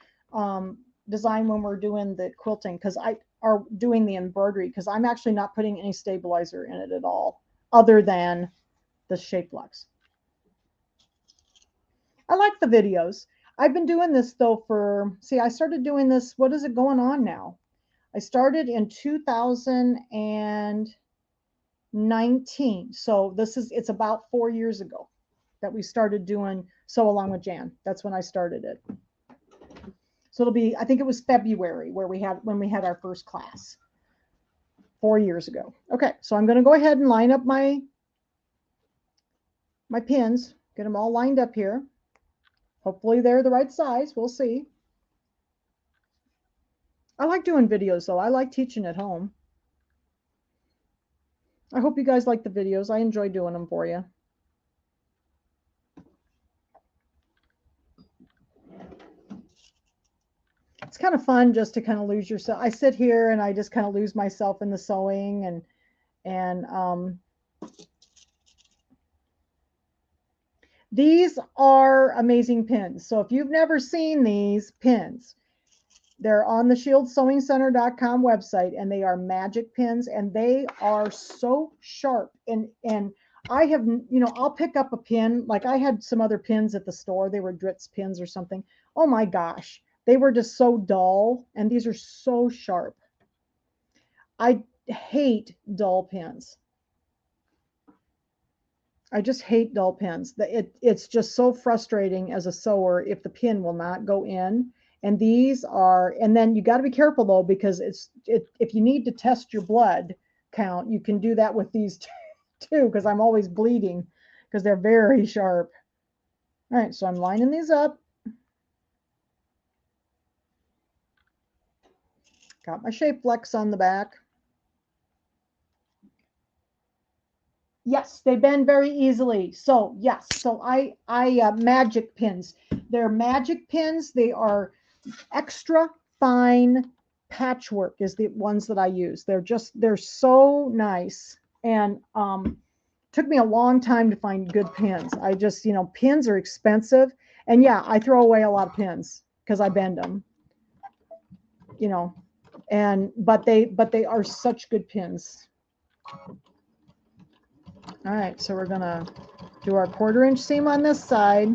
design when we're doing the quilting, because I are doing the embroidery, because I'm actually not putting any stabilizer in it at all other than the shape flex. I like the videos. I've been doing this though I started doing this, what is it going on now? I started in 2019. So it's about 4 years ago that we started doing Sew Along with Jan. That's when I started it. So it'll be, I think it was February when we had our first class 4 years ago. Okay, so I'm going to go ahead and line up my pins, get them all lined up here. Hopefully they're the right size. We'll see. I like doing videos though. I like teaching at home. I hope you guys like the videos. I enjoy doing them for you. It's kind of fun just to kind of lose yourself. I sit here and I just kind of lose myself in the sewing and these are amazing pins. So if you've never seen these pins, they're on the ShieldSewingCenter.com website, and they are magic pins, and they are so sharp. And I have, I'll pick up a pin. Like I had some other pins at the store. They were Dritz pins or something. Oh my gosh. They were just so dull, and these are so sharp. I hate dull pins. I just hate dull pins. It's just so frustrating as a sewer if the pin will not go in. And these are, and then you got to be careful though, because if you need to test your blood count, you can do that with these too, because I'm always bleeding because they're very sharp. All right, so I'm lining these up. Got my shape flex on the back. Yes, they bend very easily. So yes, so I magic pins. They're magic pins. They are extra fine patchwork is the ones that I use. They're so nice, and took me a long time to find good pins. I just, pins are expensive, and yeah, I throw away a lot of pins because I bend them, and but they are such good pins. All right, so we're gonna do our 1/4 inch seam on this side.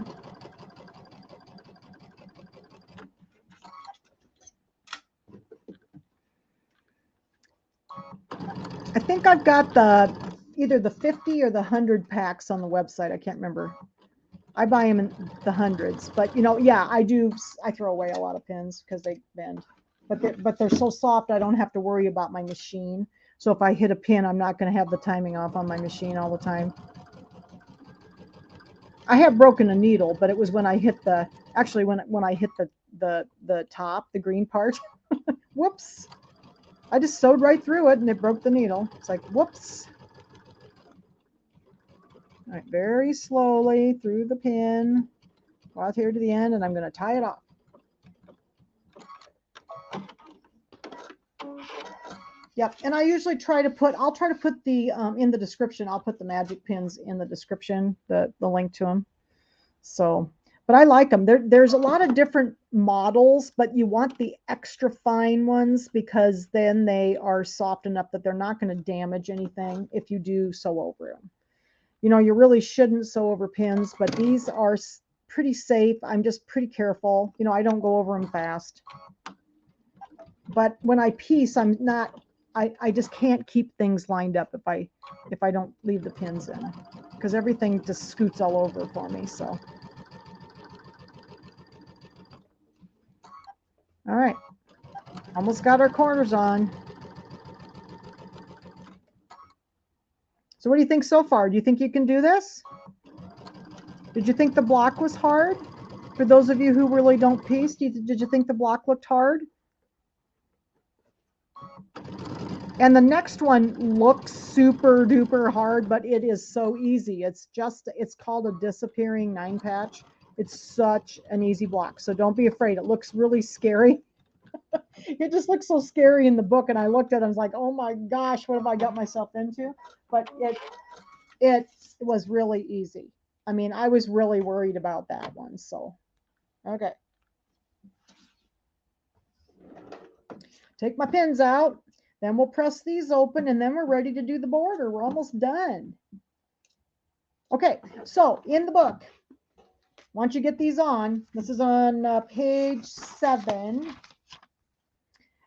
I think I've got either the 50 or the 100 packs on the website. I can't remember. I buy them in the hundreds, but yeah, I throw away a lot of pins because they bend, but they're so soft I don't have to worry about my machine. So if I hit a pin, I'm not going to have the timing off on my machine all the time. I have broken a needle, but it was when I hit when I hit the top, the green part. Whoops. I just sewed right through it and it broke the needle. It's like, whoops. All right, very slowly through the pin, go out here to the end, and I'm going to tie it off. Yep, and I usually I'll try to put the, in the description, I'll put the magic pins in the description, the link to them. So, but I like them. There's a lot of different models, but you want the extra fine ones because then they are soft enough that they're not going to damage anything if you do sew over them. You really shouldn't sew over pins, but these are pretty safe. I'm just pretty careful. I don't go over them fast. But when I piece, I just can't keep things lined up if I don't leave the pins in, because everything just scoots all over for me. So, all right, almost got our corners on. So what do you think so far? Do you think you can do this? Did you think the block was hard? For those of you who really don't piece, did you think the block looked hard? And the next one looks super duper hard, but it is so easy. It's called a disappearing 9-patch. It's such an easy block. So don't be afraid. It looks really scary. It just looks so scary in the book. And I looked at it, I was like, oh my gosh, what have I got myself into? But it was really easy. I mean, I was really worried about that one. So, okay. Take my pins out. Then we'll press these open, and then we're ready to do the border. We're almost done. Okay, so in the book, once you get these on, this is on page 7.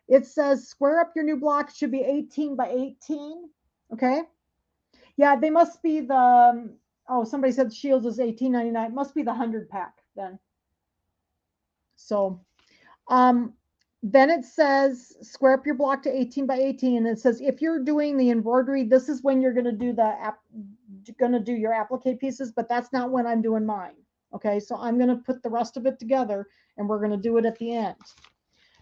It says square up your new blocks should be 18 by 18. Okay. Yeah, they must be the, somebody said Shields is $18.99. It must be the 100 pack then. So, then it says square up your block to 18 by 18, and it says if you're doing the embroidery, this is when you're going to do your applique pieces, but that's not when I'm doing mine. Okay, so I'm going to put the rest of it together, and we're going to do it at the end.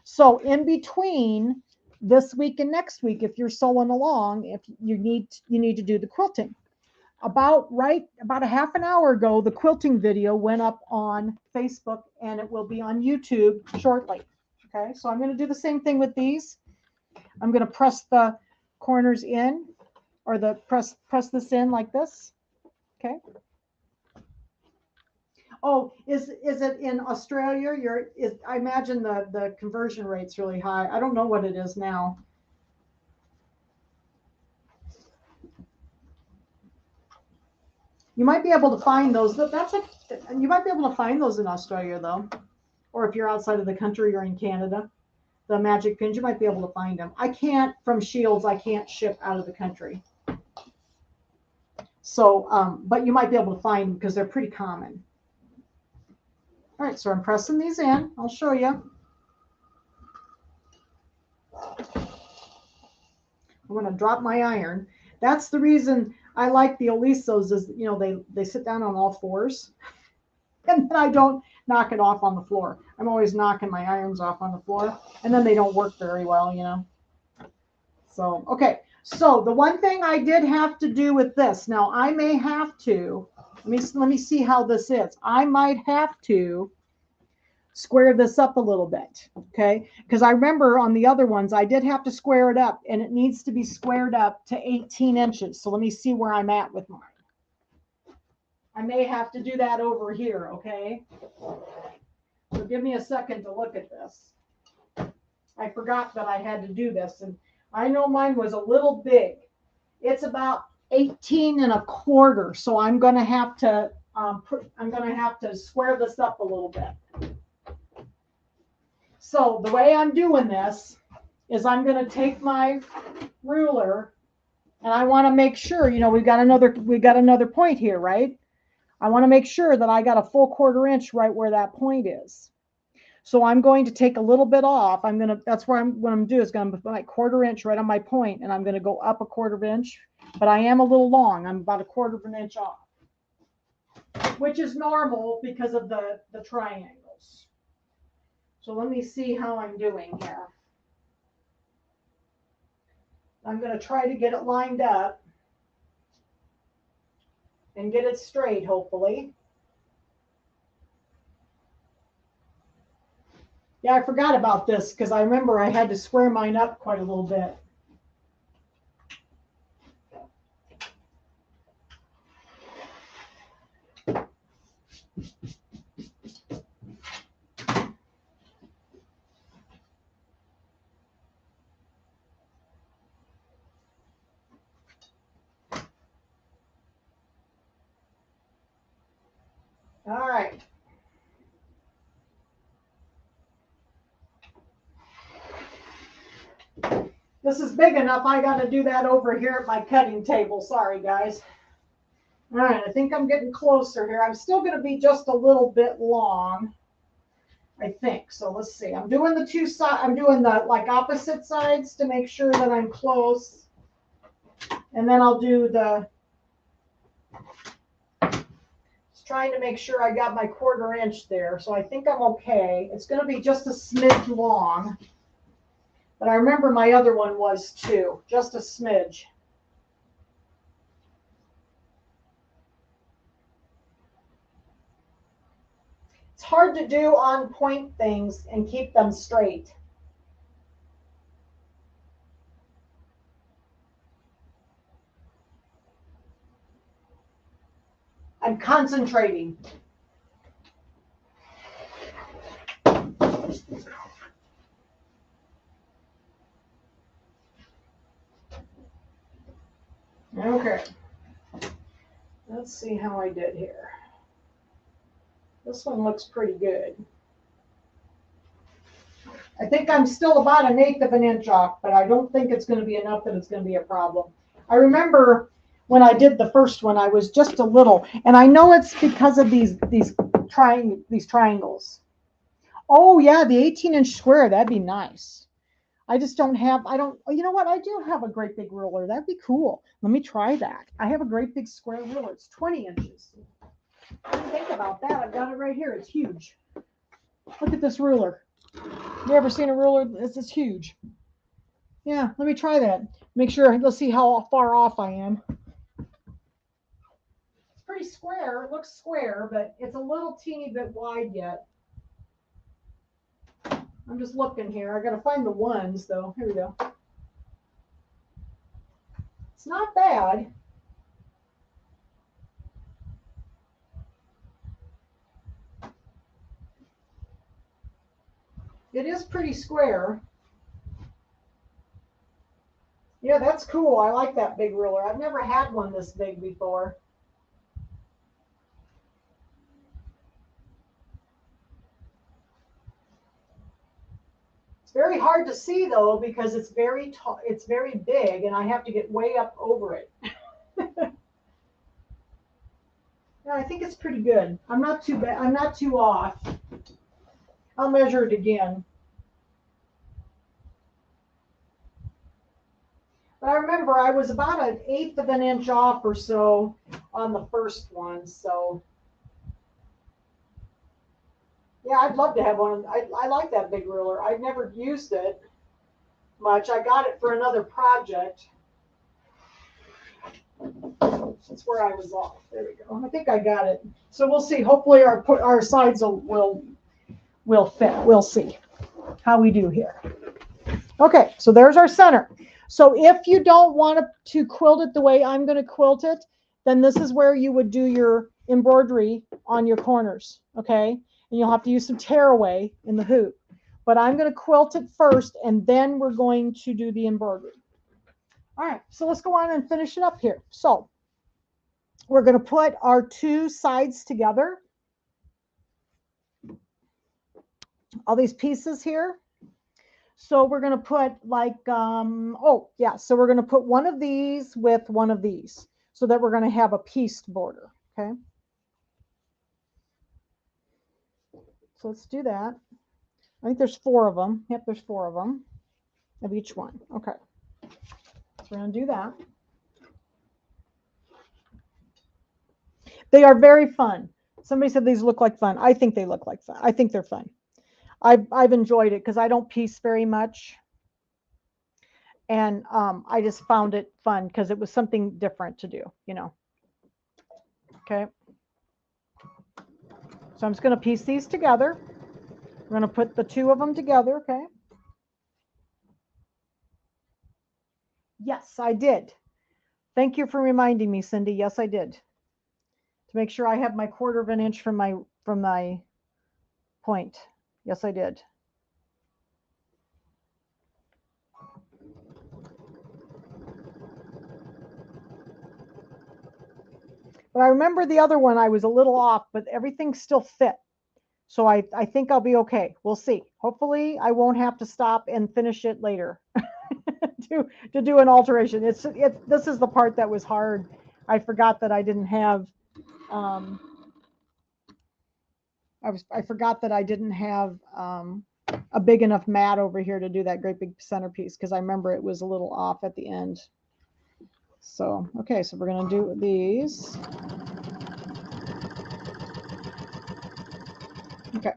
So in between this week and next week, if you're sewing along, if you need to do the quilting. About a half an hour ago, the quilting video went up on Facebook, and it will be on YouTube shortly. Okay, so I'm going to do the same thing with these. I'm going to press the corners in, or press this in like this. Okay. Oh, is it in Australia? I imagine the conversion rate's really high. I don't know what it is now. You might be able to find those. You might be able to find those in Australia though. or if you're outside of the country or in Canada, the magic pins, you might be able to find them. I can't, from Shields, I can't ship out of the country. So, but you might be able to find them because they're pretty common. All right, so I'm pressing these in. I'll show you. I'm going to drop my iron. That's the reason I like the Olisos is, you know, they sit down on all fours. And then I don't knock it off on the floor. I'm always knocking my irons off on the floor. And then they don't work very well, you know. So, okay. So the one thing I did have to do with this, now I may have to, let me see how this is. I might have to square this up a little bit, okay? Because I remember on the other ones, I did have to square it up, and it needs to be squared up to 18 inches. So let me see where I'm at with mine. I may have to do that over here, okay? So give me a second to look at this. I forgot that I had to do this, and I know mine was a little big. It's about 18 and a quarter, so I'm going to have to square this up a little bit. So the way I'm doing this is I'm going to take my ruler, and I want to make sure, you know, we got another point here, right? I want to make sure that I got a full 1/4 inch right where that point is. So I'm going to take a little bit off. That's where what I'm going to do is going to put my 1/4 inch right on my point, and I'm going to go up a 1/4 inch, but I am a little long. I'm about a 1/4 inch off, which is normal because of the triangles. So let me see how I'm doing here. I'm going to try to get it lined up and get it straight, hopefully. Yeah, I forgot about this because I remember I had to square mine up quite a little bit. All right. This is big enough. I got to do that over here at my cutting table. Sorry, guys. All right, I think I'm getting closer here. I'm still going to be just a little bit long, I think. So let's see. I'm doing the two sides. I'm doing the like opposite sides to make sure that I'm close. And then I'll do the, just trying to make sure I got my 1/4 inch there. So I think I'm okay. It's going to be just a smidge long. But I remember my other one was too, just a smidge. It's hard to do on point things and keep them straight. I'm concentrating. Okay. Let's see how I did here. This one looks pretty good. I think I'm still about 1/8 of an inch off, but I don't think it's going to be enough that it's going to be a problem. I remember when I did the first one, I was just a little, and I know it's because of these triangles. Oh yeah, the 18-inch square, that'd be nice. I just don't have, you know what? I do have a great big ruler. That'd be cool. Let me try that. I have a great big square ruler. It's 20 inches. I didn't think about that. I've got it right here. It's huge. Look at this ruler. You ever seen a ruler? It's huge. Yeah, let me try that. Make sure, let's see how far off I am. It's pretty square. It looks square, but it's a little teeny bit wide yet. I'm just looking here. I got to find the ones, though. Here we go. It's not bad. It is pretty square. Yeah, that's cool. I like that big ruler. I've never had one this big before. It's very hard to see though because it's very tall, it's very big, and I have to get way up over it. Yeah, I think it's pretty good. I'm not too bad. I'm not too off. I'll measure it again. But I remember I was about 1/8 of an inch off or so on the first one. So yeah, I'd love to have one. I like that big ruler. I've never used it much. I got it for another project. That's where I was off. There we go. I think I got it. So we'll see. Hopefully our sides will fit. We'll see how we do here. Okay, so there's our center. So if you don't want to quilt it the way I'm going to quilt it, then this is where you would do your embroidery on your corners, okay? And you'll have to use some tearaway in the hoop. But I'm going to quilt it first, and then we're going to do the embroidery. All right, so let's go on and finish it up here. So we're going to put our two sides together. All these pieces here. So we're going to put like, so we're going to put one of these with one of these so that we're going to have a pieced border, okay? So let's do that. I think there's 4 of them. Yep, there's 4 of them of each one. Okay. So we're going to do that. They are very fun. Somebody said these look like fun. I think they look like fun. I think they're fun. I've enjoyed it because I don't piece very much. And I just found it fun because it was something different to do, you know. Okay. So I'm just going to piece these together. I'm going to put the 2 of them together, okay? Yes, I did. Thank you for reminding me, Cindy. Yes, I did. To make sure I have my 1/4 of an inch from my point. Yes, I did. But I remember the other one, I was a little off, but everything still fit. So I think I'll be okay. We'll see. Hopefully I won't have to stop and finish it later to do an alteration. This is the part that was hard. I forgot that I didn't have, I forgot that I didn't have a big enough mat over here to do that great big centerpiece because I remember it was a little off at the end. So, okay, so we're going to do these. Okay.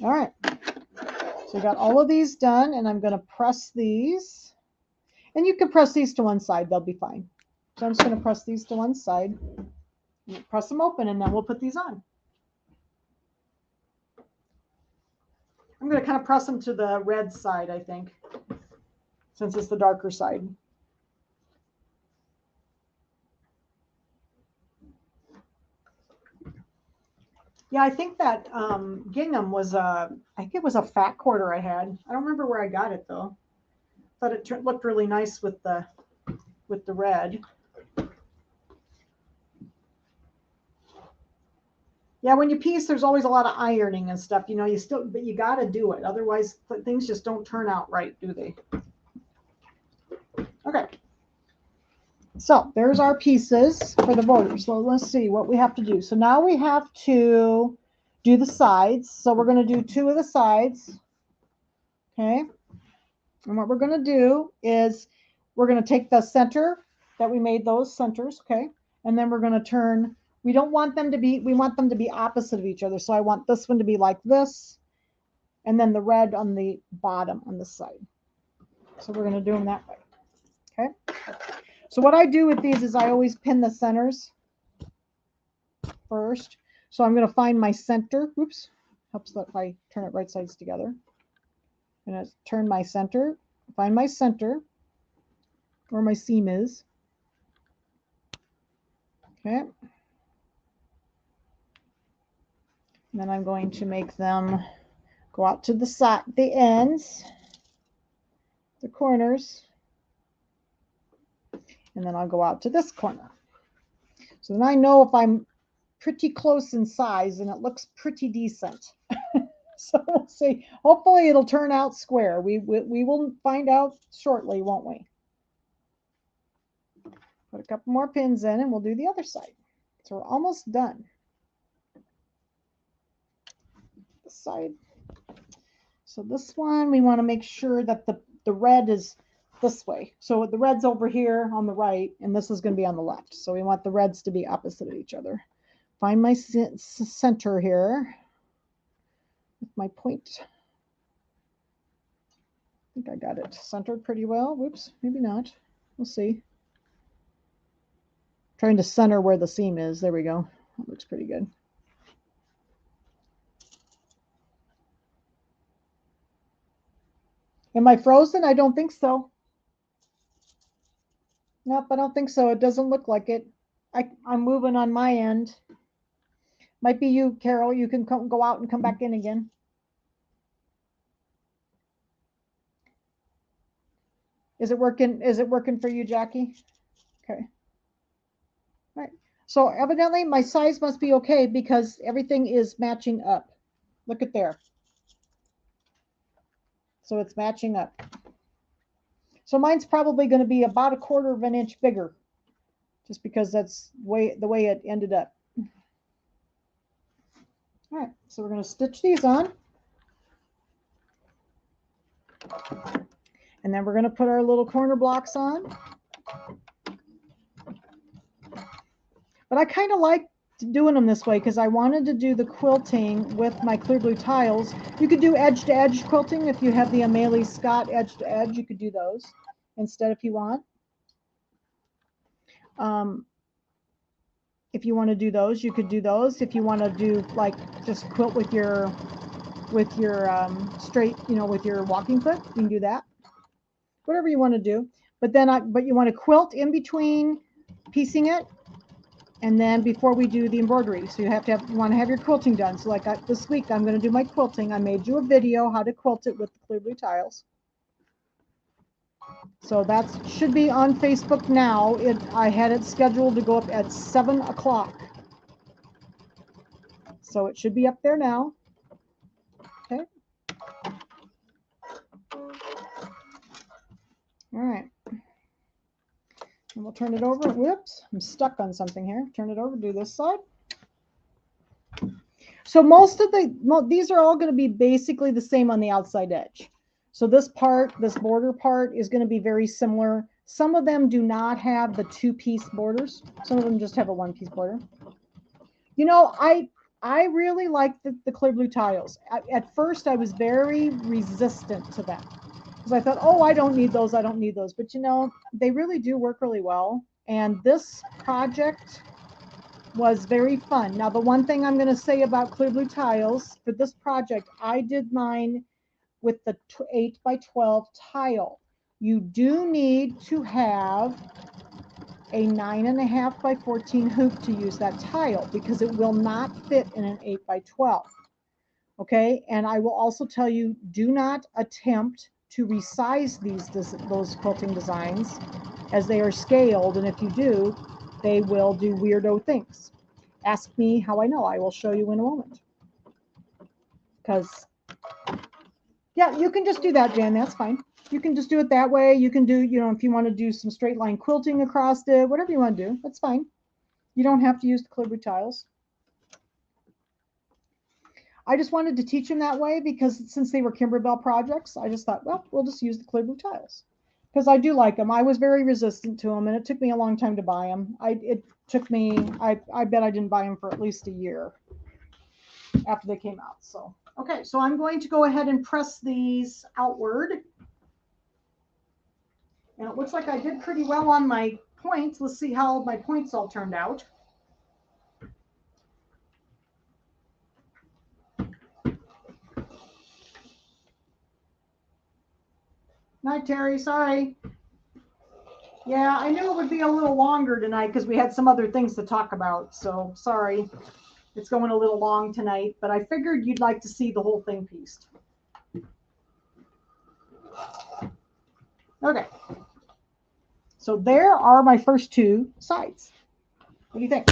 All right. So we got all of these done, and I'm going to press these. And you can press these to one side. They'll be fine. So I'm just going to press these to one side. Press them open, and then we'll put these on. I'm going to kind of press them to the red side, I think, since it's the darker side. Yeah, I think that gingham was I think it was a fat 1/4 I had. I don't remember where I got it though. Thought it looked really nice with the red. Yeah, when you piece, there's always a lot of ironing and stuff. You know, but you got to do it. Otherwise, things just don't turn out right, do they? Okay. So there's our pieces for the borders. So let's see what we have to do. So now we have to do the sides. So we're going to do 2 of the sides. Okay. And what we're going to do is we're going to take the center that we made those centers. Okay. And then we're going to turn, we want them to be opposite of each other. So I want this one to be like this, and then the red on the bottom on this side. So we're going to do them that way. Okay. So what I do with these is I always pin the centers first. So I'm going to find my center. Oops. Helps if I turn it right sides together. I'm going to turn my center, find my center where my seam is. Okay. And then I'm going to make them go out to the side, the ends, the corners. And then I'll go out to this corner. So then I know if I'm pretty close in size and it looks pretty decent. So we'll see. Hopefully it'll turn out square. We will find out shortly, won't we? Put a couple more pins in and we'll do the other side. So we're almost done. This side. So this one, we want to make sure that the red is this way. So the red's over here on the right, and this is going to be on the left. So we want the reds to be opposite of each other. Find my center here with my point. I think I got it centered pretty well. Whoops, maybe not. We'll see. Trying to center where the seam is. There we go. That looks pretty good. Am I frozen? I don't think so. Nope, I don't think so. It doesn't look like it. I'm moving on my end. Might be you, Carol. You can go out and come back in again. Is it working? Is it working for you, Jackie? Okay. All right. So evidently my size must be okay because everything is matching up. Look at there. So it's matching up. So mine's probably going to be about 1/4 of an inch bigger, just because that's the way it ended up. All right, so we're going to stitch these on. And then we're going to put our little corner blocks on. But I kind of like doing them this way because I wanted to do the quilting with my clear blue tiles. You could do edge to edge quilting if you have the Amelie Scott edge to edge. You could do those instead if you want. If you want to do those, you could do those. If you want to do like just quilt with your straight, with your walking foot, you can do that. Whatever you want to do. But you want to quilt in between piecing it, and then before we do the embroidery. So you want to have your quilting done. So like this week, I'm going to do my quilting. I made you a video how to quilt it with the clear blue tiles. So that should be on Facebook now. I had it scheduled to go up at 7 o'clock. So it should be up there now. Okay. All right. And we'll turn it over. Whoops, I'm stuck on something here. Turn it over, do this side. So these are all going to be basically the same on the outside edge. So this border part is going to be very similar. Some of them do not have the 2-piece borders. Some of them just have a 1-piece border. I really like the clear blue tiles. At first, I was very resistant to them because I thought, oh, I don't need those. I don't need those. But they really do work really well. And this project was very fun. Now, the one thing I'm going to say about clear blue tiles for this project, I did mine with the 8x12 tile. You do need to have a 9.5x14 hoop to use that tile because it will not fit in an 8x12. Okay, and I will also tell you, do not attempt to resize those quilting designs as they are scaled, and if you do, they will do weirdo things. Ask me how I know. I will show you in a moment. Because, yeah, you can just do that, Jan. That's fine. You can just do it that way. You can do, if you want to do some straight line quilting across it, whatever you want to do, that's fine. You don't have to use the clear blue tiles. I just wanted to teach them that way because since they were Kimberbell projects, I just thought, well, we'll just use the clear blue tiles because I do like them. I was very resistant to them, and it took me a long time to buy them. It took me, I bet I didn't buy them for at least a year after they came out. So, okay, so I'm going to go ahead and press these outward. And it looks like I did pretty well on my points. Let's see how my points all turned out. Night, Terry. Sorry. Yeah, I knew it would be a little longer tonight because we had some other things to talk about. So sorry. It's going a little long tonight, but I figured you'd like to see the whole thing pieced. Okay. So there are my first 2 sides. What do you think?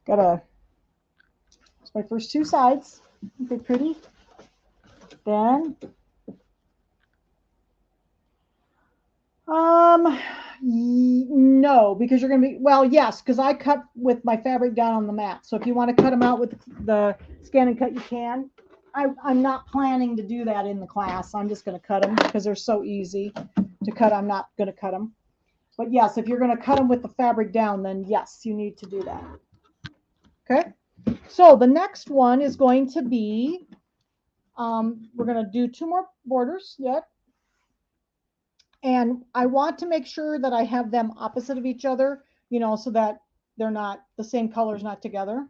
It's my first 2 sides. Aren't they pretty? Then, no, because you're going to be, well, yes, because I cut with my fabric down on the mat. So if you want to cut them out with the scan and cut, you can. I'm not planning to do that in the class. I'm just going to cut them because they're so easy to cut. I'm not going to cut them. But yes, if you're going to cut them with the fabric down, then yes, you need to do that. Okay. So the next one is going to be, we're going to do 2 more borders yet. And I want to make sure that I have them opposite of each other, you know, so that they're not, the same colors not together.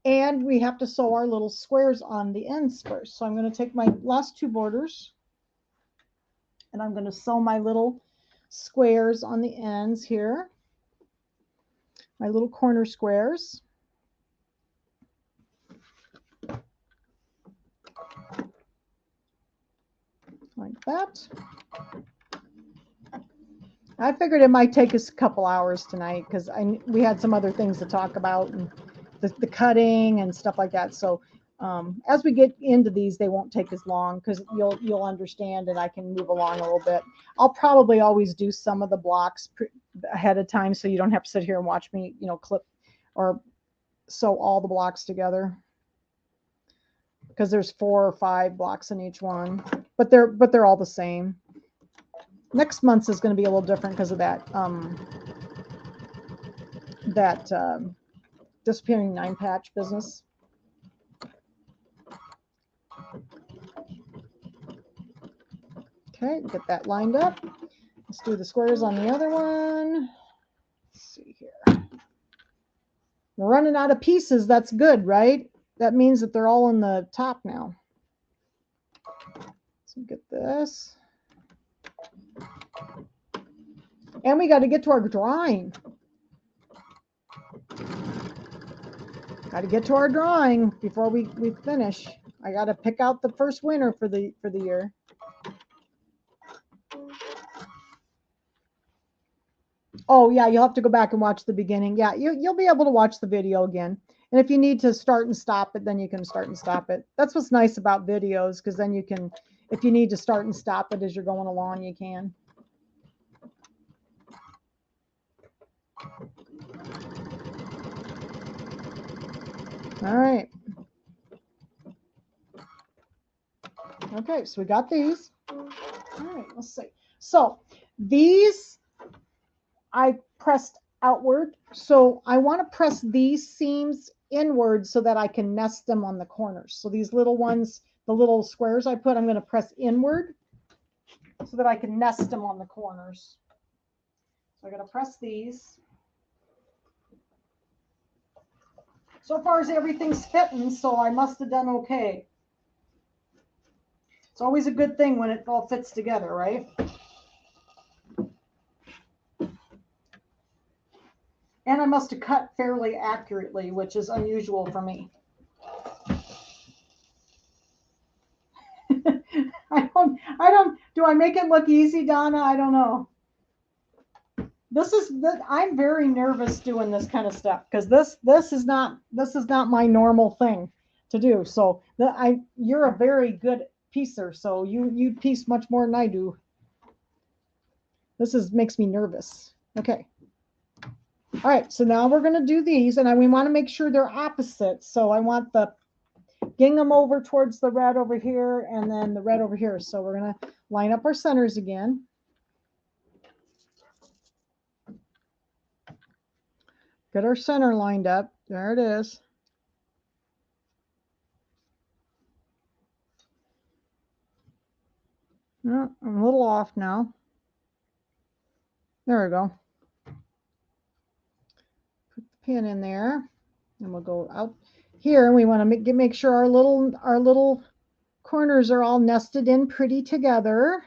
And we have to sew our little squares on the ends first. So I'm going to take my last 2 borders and I'm going to sew my little squares on the ends here. My little corner squares. Like that. I figured it might take us a couple hours tonight because we had some other things to talk about and the cutting and stuff like that. So as we get into these, they won't take as long because you'll understand and I can move along a little bit. I'll probably always do some of the blocks ahead of time so you don't have to sit here and watch me, you know, clip or sew all the blocks together because there's 4 or 5 blocks in each one, but they're all the same. Next month's is going to be a little different because of that disappearing 9 patch business. Okay, get that lined up. Let's do the squares on the other one. Let's see here. We're running out of pieces. That's good, right? That means that they're all in the top now. So get this. And we got to get to our drawing. Got to get to our drawing before we finish. I got to pick out the first winner for the year. Oh yeah, you'll have to go back and watch the beginning. Yeah, you'll be able to watch the video again. And if you need to start and stop it, then you can start and stop it. That's what's nice about videos, because then you can, if you need to start and stop it as you're going along, you can. All right. Okay, so we got these. All right, let's see. So these I pressed outward. So I want to press these seams inward so that I can nest them on the corners. So these little ones, the little squares I put, I'm going to press inward so that I can nest them on the corners. So I'm going to press these. So far as everything's fitting, so I must have done okay. It's always a good thing when it all fits together, right? And I must have cut fairly accurately, which is unusual for me. Do I make it look easy, Donna? I don't know. I'm very nervous doing this kind of stuff because this is not my normal thing to do. So you're a very good piecer, so you piece much more than I do. This makes me nervous. Okay. All right, so now we're going to do these, and we want to make sure they're opposite. So I want the gingham over towards the red over here, and then the red over here. So we're going to line up our centers again. Get our center lined up. There it is. Oh, I'm a little off now. There we go. Put the pin in there, and we'll go out here. And we want to make sure our little corners are all nested in pretty together.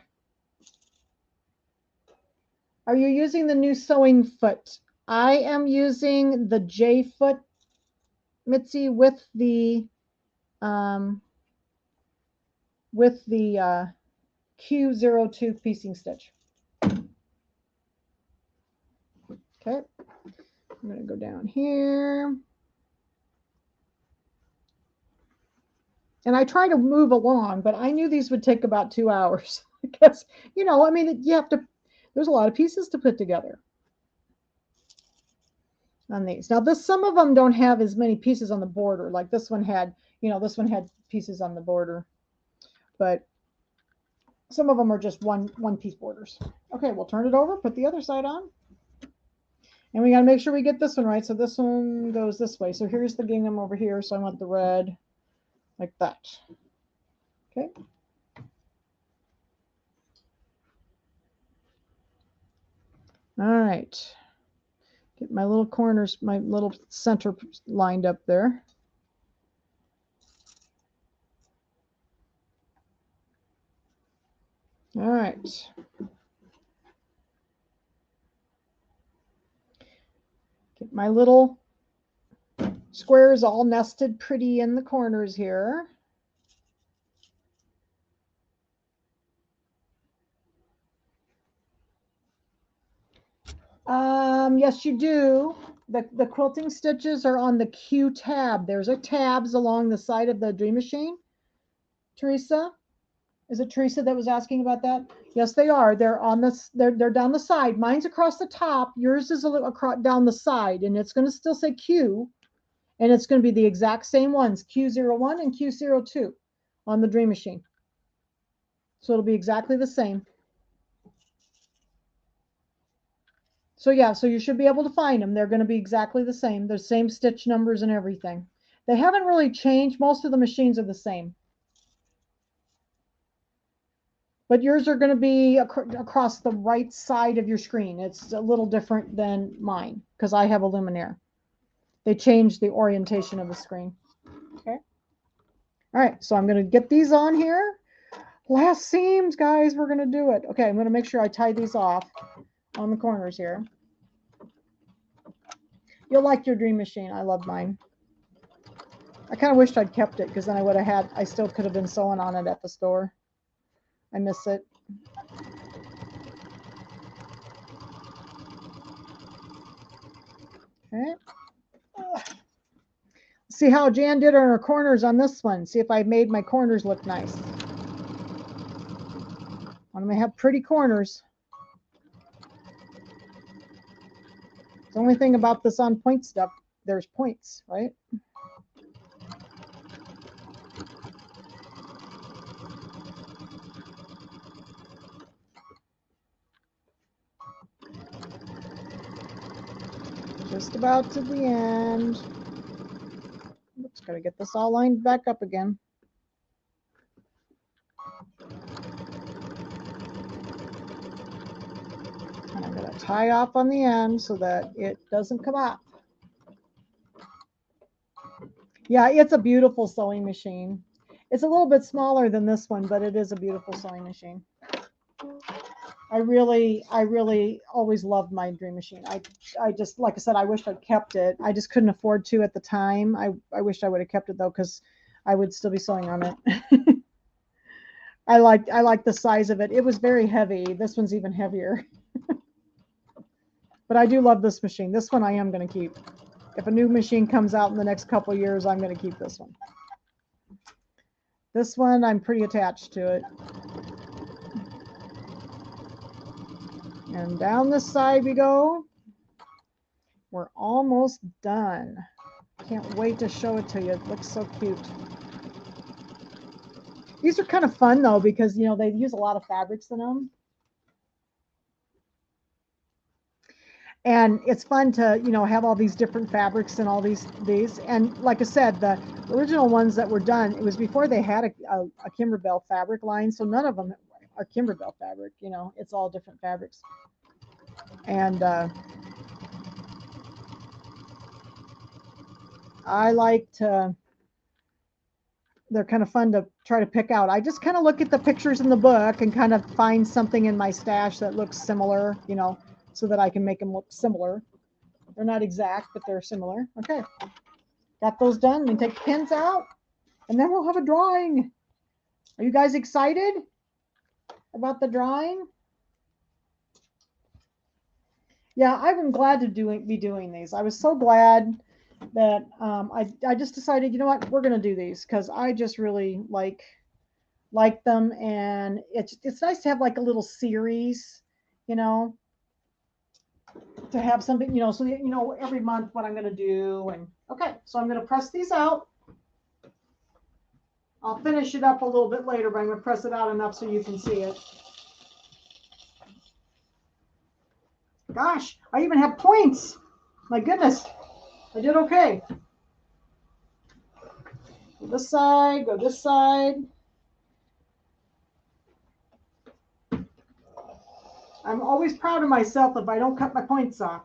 Are you using the new sewing foot? I am using the J foot, Mitzi, with the Q02 piecing stitch. Okay, I'm going to go down here. And I try to move along, but I knew these would take about 2 hours because, you know, I mean, you have to, there's a lot of pieces to put together on these. Now, some of them don't have as many pieces on the border. Like this one had, you know, this one had pieces on the border, but some of them are just one piece borders. Okay, we'll turn it over, put the other side on. And we got to make sure we get this one right. So this one goes this way. So here's the gingham over here. So I want the red like that. Okay. All right. Get my little corners, my little center lined up there. All right. Get my little squares all nested pretty in the corners here. Yes, you do. The quilting stitches are on the Q tab. There's a tabs along the side of the Dream Machine. Teresa, is it Teresa that was asking about that? Yes, they are. They're on this. They're down the side. Mine's across the top. Yours is a little across down the side, and it's going to still say Q, and it's going to be the exact same ones, Q01 and Q02, on the Dream Machine. So it'll be exactly the same. So yeah, so you should be able to find them. They're going to be exactly the same. The same stitch numbers and everything. They haven't really changed. Most of the machines are the same. But yours are going to be across the right side of your screen. It's a little different than mine because I have a luminaire. They changed the orientation of the screen. Okay. All right, so I'm going to get these on here. Last seams, guys, we're going to do it. Okay, I'm going to make sure I tie these off on the corners here. You'll like your Dream Machine. I love mine. I kind of wished I'd kept it because then I still could have been sewing on it at the store. I miss it. Okay. See how Jan did on her corners on this one. See if I made my corners look nice. I'm going to have pretty corners. The only thing about this on point stuff, there's points, right? Just about to the end. Oops, gotta get this all lined back up again. And I'm gonna tie off on the end so that it doesn't come off. Yeah, it's a beautiful sewing machine. It's a little bit smaller than this one, but it is a beautiful sewing machine. I really always loved my Dream Machine. I just, like I said, I wished I'd kept it. I just couldn't afford to at the time. I wished I would have kept it though, because I would still be sewing on it. I like the size of it. It was very heavy. This one's even heavier. But I do love this machine. This one I am going to keep. If a new machine comes out in the next couple of years, I'm going to keep this one. This one, I'm pretty attached to it. And down this side we go. We're almost done. Can't wait to show it to you. It looks so cute. These are kind of fun though, because you know they use a lot of fabrics in them. And it's fun to, you know, have all these different fabrics and all these. And like I said, the original ones that were done, it was before they had a Kimberbell fabric line. So none of them are Kimberbell fabric, you know, it's all different fabrics. And I like to, they're kind of fun to try to pick out. I just kind of look at the pictures in the book and kind of find something in my stash that looks similar, you know, so that I can make them look similar. They're not exact, but they're similar. Okay, got those done. We take the pins out, and then we'll have a drawing. Are you guys excited about the drawing? Yeah, I've been glad to be doing these. I was so glad that I just decided, you know what, we're going to do these because I just really like them, and it's nice to have like a little series, you know, to have something, you know, so you know every month what I'm going to do. And okay, so I'm going to press these out. I'll finish it up a little bit later, but I'm going to press it out enough so you can see it. Gosh, I even have points. My goodness, I did okay. Go this side, go this side. I'm always proud of myself if I don't cut my points off.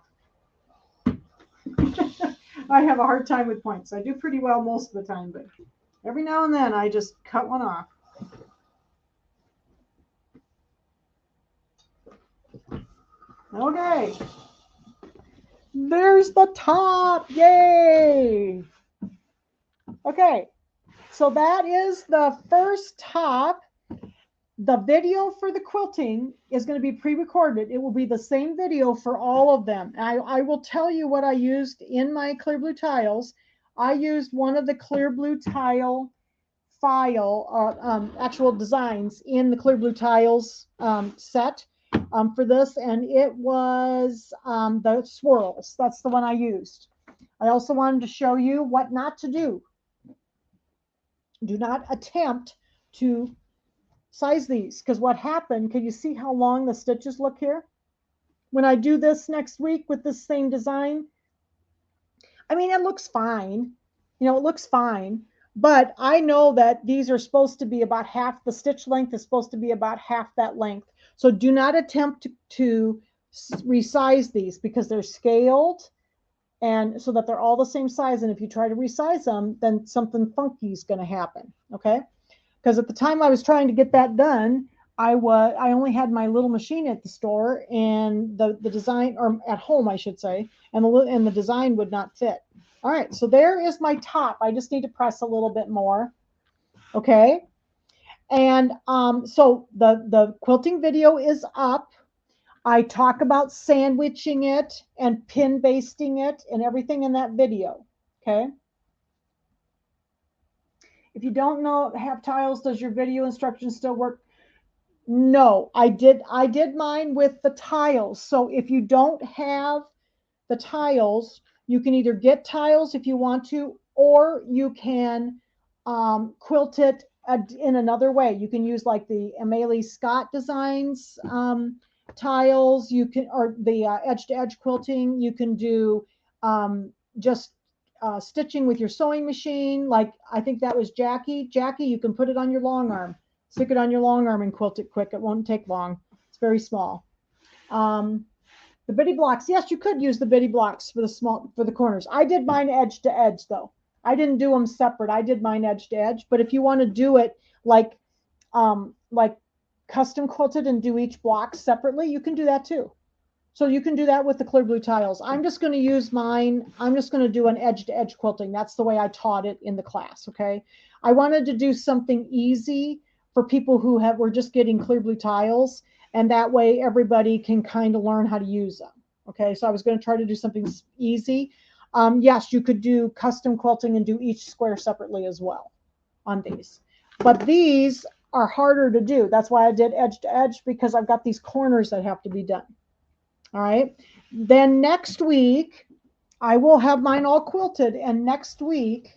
I have a hard time with points. I do pretty well most of the time, but every now and then I just cut one off. Okay. There's the top. Yay. Okay. So that is the first top. The video for the quilting is going to be pre-recorded. It will be the same video for all of them. I will tell you what I used in my clear blue tiles. I used one of the clear blue tile file, actual designs in the clear blue tiles set for this, and it was the swirls. That's the one I used. I also wanted to show you what not to do. Do not attempt to size these, because what happened, can you see how long the stitches look here? When I do this next week with this same design, I mean, it looks fine. You know, it looks fine, but I know that these are supposed to be about half, the stitch length is supposed to be about half that length. So do not attempt to resize these, because they're scaled, and so that they're all the same size. And if you try to resize them, then something funky is going to happen. Okay. Because at the time I was trying to get that done, I only had my little machine at the store, and the design, or at home I should say, and the design would not fit. All right, so there is my top. I just need to press a little bit more. Okay, and so the quilting video is up. I talk about sandwiching it and pin basting it and everything in that video. Okay. If you don't know, have tiles, does your video instructions still work? No, I did mine with the tiles. So if you don't have the tiles, you can either get tiles if you want to, or you can quilt it in another way. You can use like the Amelie Scott Designs tiles. You can, or the edge to edge quilting. You can do just stitching with your sewing machine. Like I think that was Jackie. Jackie, you can put it on your long arm. Stick it on your long arm and quilt it quick. It won't take long. It's very small. The bitty blocks. Yes, you could use the bitty blocks for the corners. I did mine edge to edge though. I didn't do them separate. I did mine edge to edge. But if you want to do it like custom quilted and do each block separately, you can do that too. So you can do that with the clear blue tiles. I'm just going to use mine. I'm just going to do an edge to edge quilting. That's the way I taught it in the class. Okay. I wanted to do something easy for people who were just getting clear blue tiles, and that way everybody can kind of learn how to use them. Okay, so I was going to try to do something easy. Yes, you could do custom quilting and do each square separately as well on these, but these are harder to do. That's why I did edge to edge, because I've got these corners that have to be done. All right, then next week I will have mine all quilted, and next week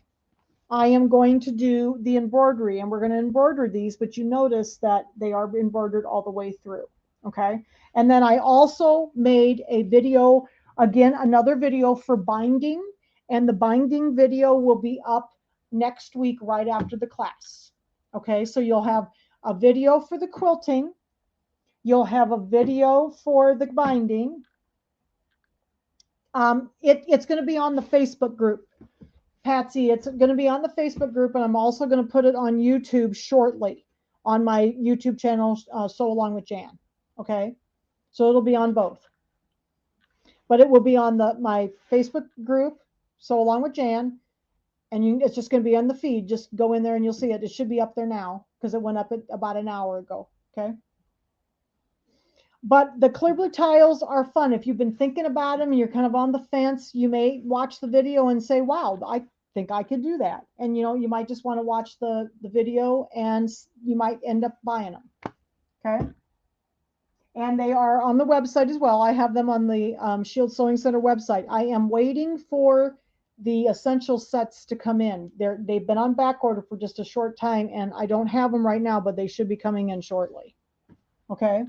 I am going to do the embroidery, and we're going to embroider these, but you notice that they are embroidered all the way through. Okay. And then I also made a video, again, another video for binding, and the binding video will be up next week right after the class. Okay. So you'll have a video for the quilting. You'll have a video for the binding. It's going to be on the Facebook group. Patsy, it's going to be on the Facebook group, and I'm also going to put it on YouTube shortly on my YouTube channel, Sew Along with Jan. Okay, so it'll be on both, but it will be on my Facebook group, Sew Along with Jan, and it's just going to be on the feed. Just go in there and you'll see it. It should be up there now because it went up about an hour ago. Okay. But the clear blue tiles are fun. If you've been thinking about them and you're kind of on the fence, you may watch the video and say, wow, I think I could do that. And you might just want to watch the video and you might end up buying them. Okay. And they are on the website as well. I have them on the Shield Sewing Center website. I am waiting for the essential sets to come in. They've been on back order for just a short time, and I don't have them right now, but they should be coming in shortly. Okay.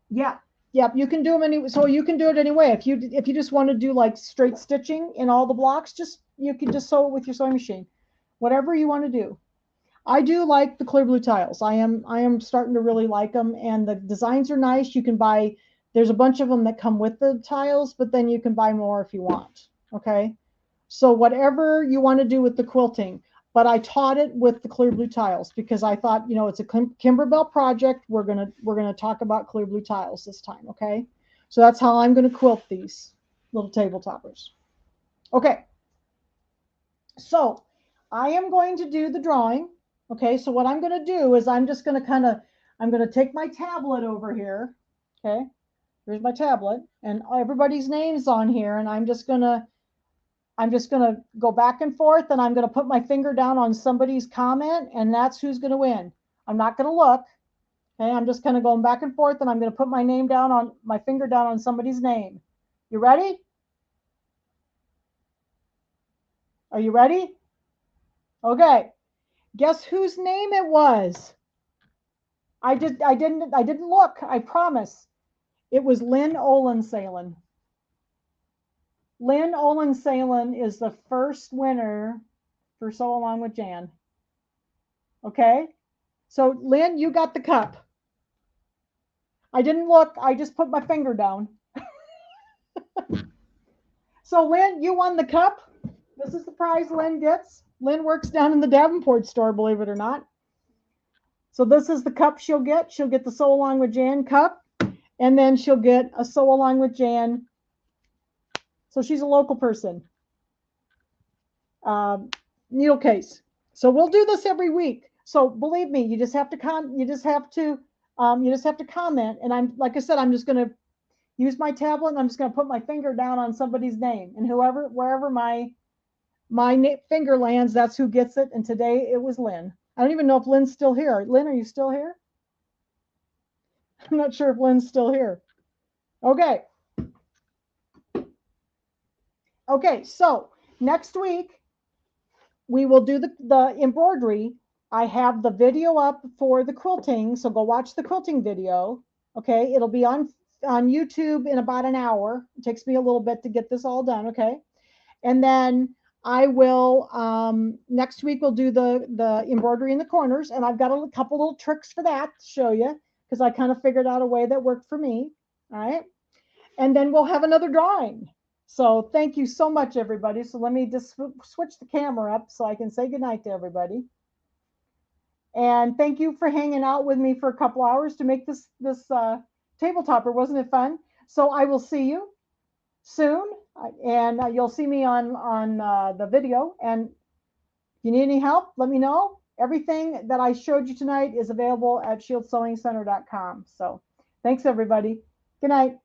Yeah. Yep. You can do them anyway. So you can do it anyway. If you just want to do like straight stitching in all the blocks, you can just sew it with your sewing machine. Whatever you want to do. I do like the clear blue tiles. I am starting to really like them, and the designs are nice. You can buy, there's a bunch of them that come with the tiles, but then you can buy more if you want. Okay. So whatever you want to do with the quilting, but I taught it with the clear blue tiles because I thought, it's a Kimberbell project. We're gonna talk about clear blue tiles this time. Okay. So that's how I'm going to quilt these little table toppers. Okay. So I am going to do the drawing. Okay, so what I'm going to do is I'm just going to I'm going to take my tablet over here. Okay, here's my tablet, and everybody's name's on here, and I'm just going to go back and forth, and I'm going to put my finger down on somebody's comment, and that's who's going to win. I'm not going to look. Okay, I'm just kind of going back and forth, and I'm going to put my finger down on somebody's name. You ready? Are you ready? Okay. Guess whose name it was? I didn't look. I promise. It was Lynn Olensalen. Lynn Olensalen is the first winner for Sew Along with Jan. Okay? So Lynn, you got the cup. I didn't look. I just put my finger down. So Lynn, you won the cup. This is the prize Lynn gets. Lynn works down in the Davenport store, believe it or not. So this is the cup she'll get. She'll get the Sew Along with Jan cup, and then she'll get a Sew Along with Jan. So she's a local person. Needle case. So we'll do this every week. So believe me, you just have to comment. And I'm, like I said, I'm just going to use my tablet and I'm just going to put my finger down on somebody's name, and wherever my finger lands, that's who gets it. And today it was Lynn. I don't even know if Lynn's still here. Lynn, are you still here? I'm not sure if Lynn's still here. Okay. Okay, so next week we will do the embroidery. I have the video up for the quilting, so go watch the quilting video. Okay, it'll be on YouTube in about an hour. It takes me a little bit to get this all done. Okay, and then I will next week we'll do the embroidery in the corners, and I've got a couple little tricks for that to show you because I kind of figured out a way that worked for me. All right, and then we'll have another drawing. So thank you so much, everybody. So let me just switch the camera up so I can say goodnight to everybody. And thank you for hanging out with me for a couple hours to make this table topper. Wasn't it fun? So I will see you soon, and you'll see me on the video. And if you need any help, let me know. Everything that I showed you tonight is available at shieldsewingcenter.com. So thanks, everybody. Good night.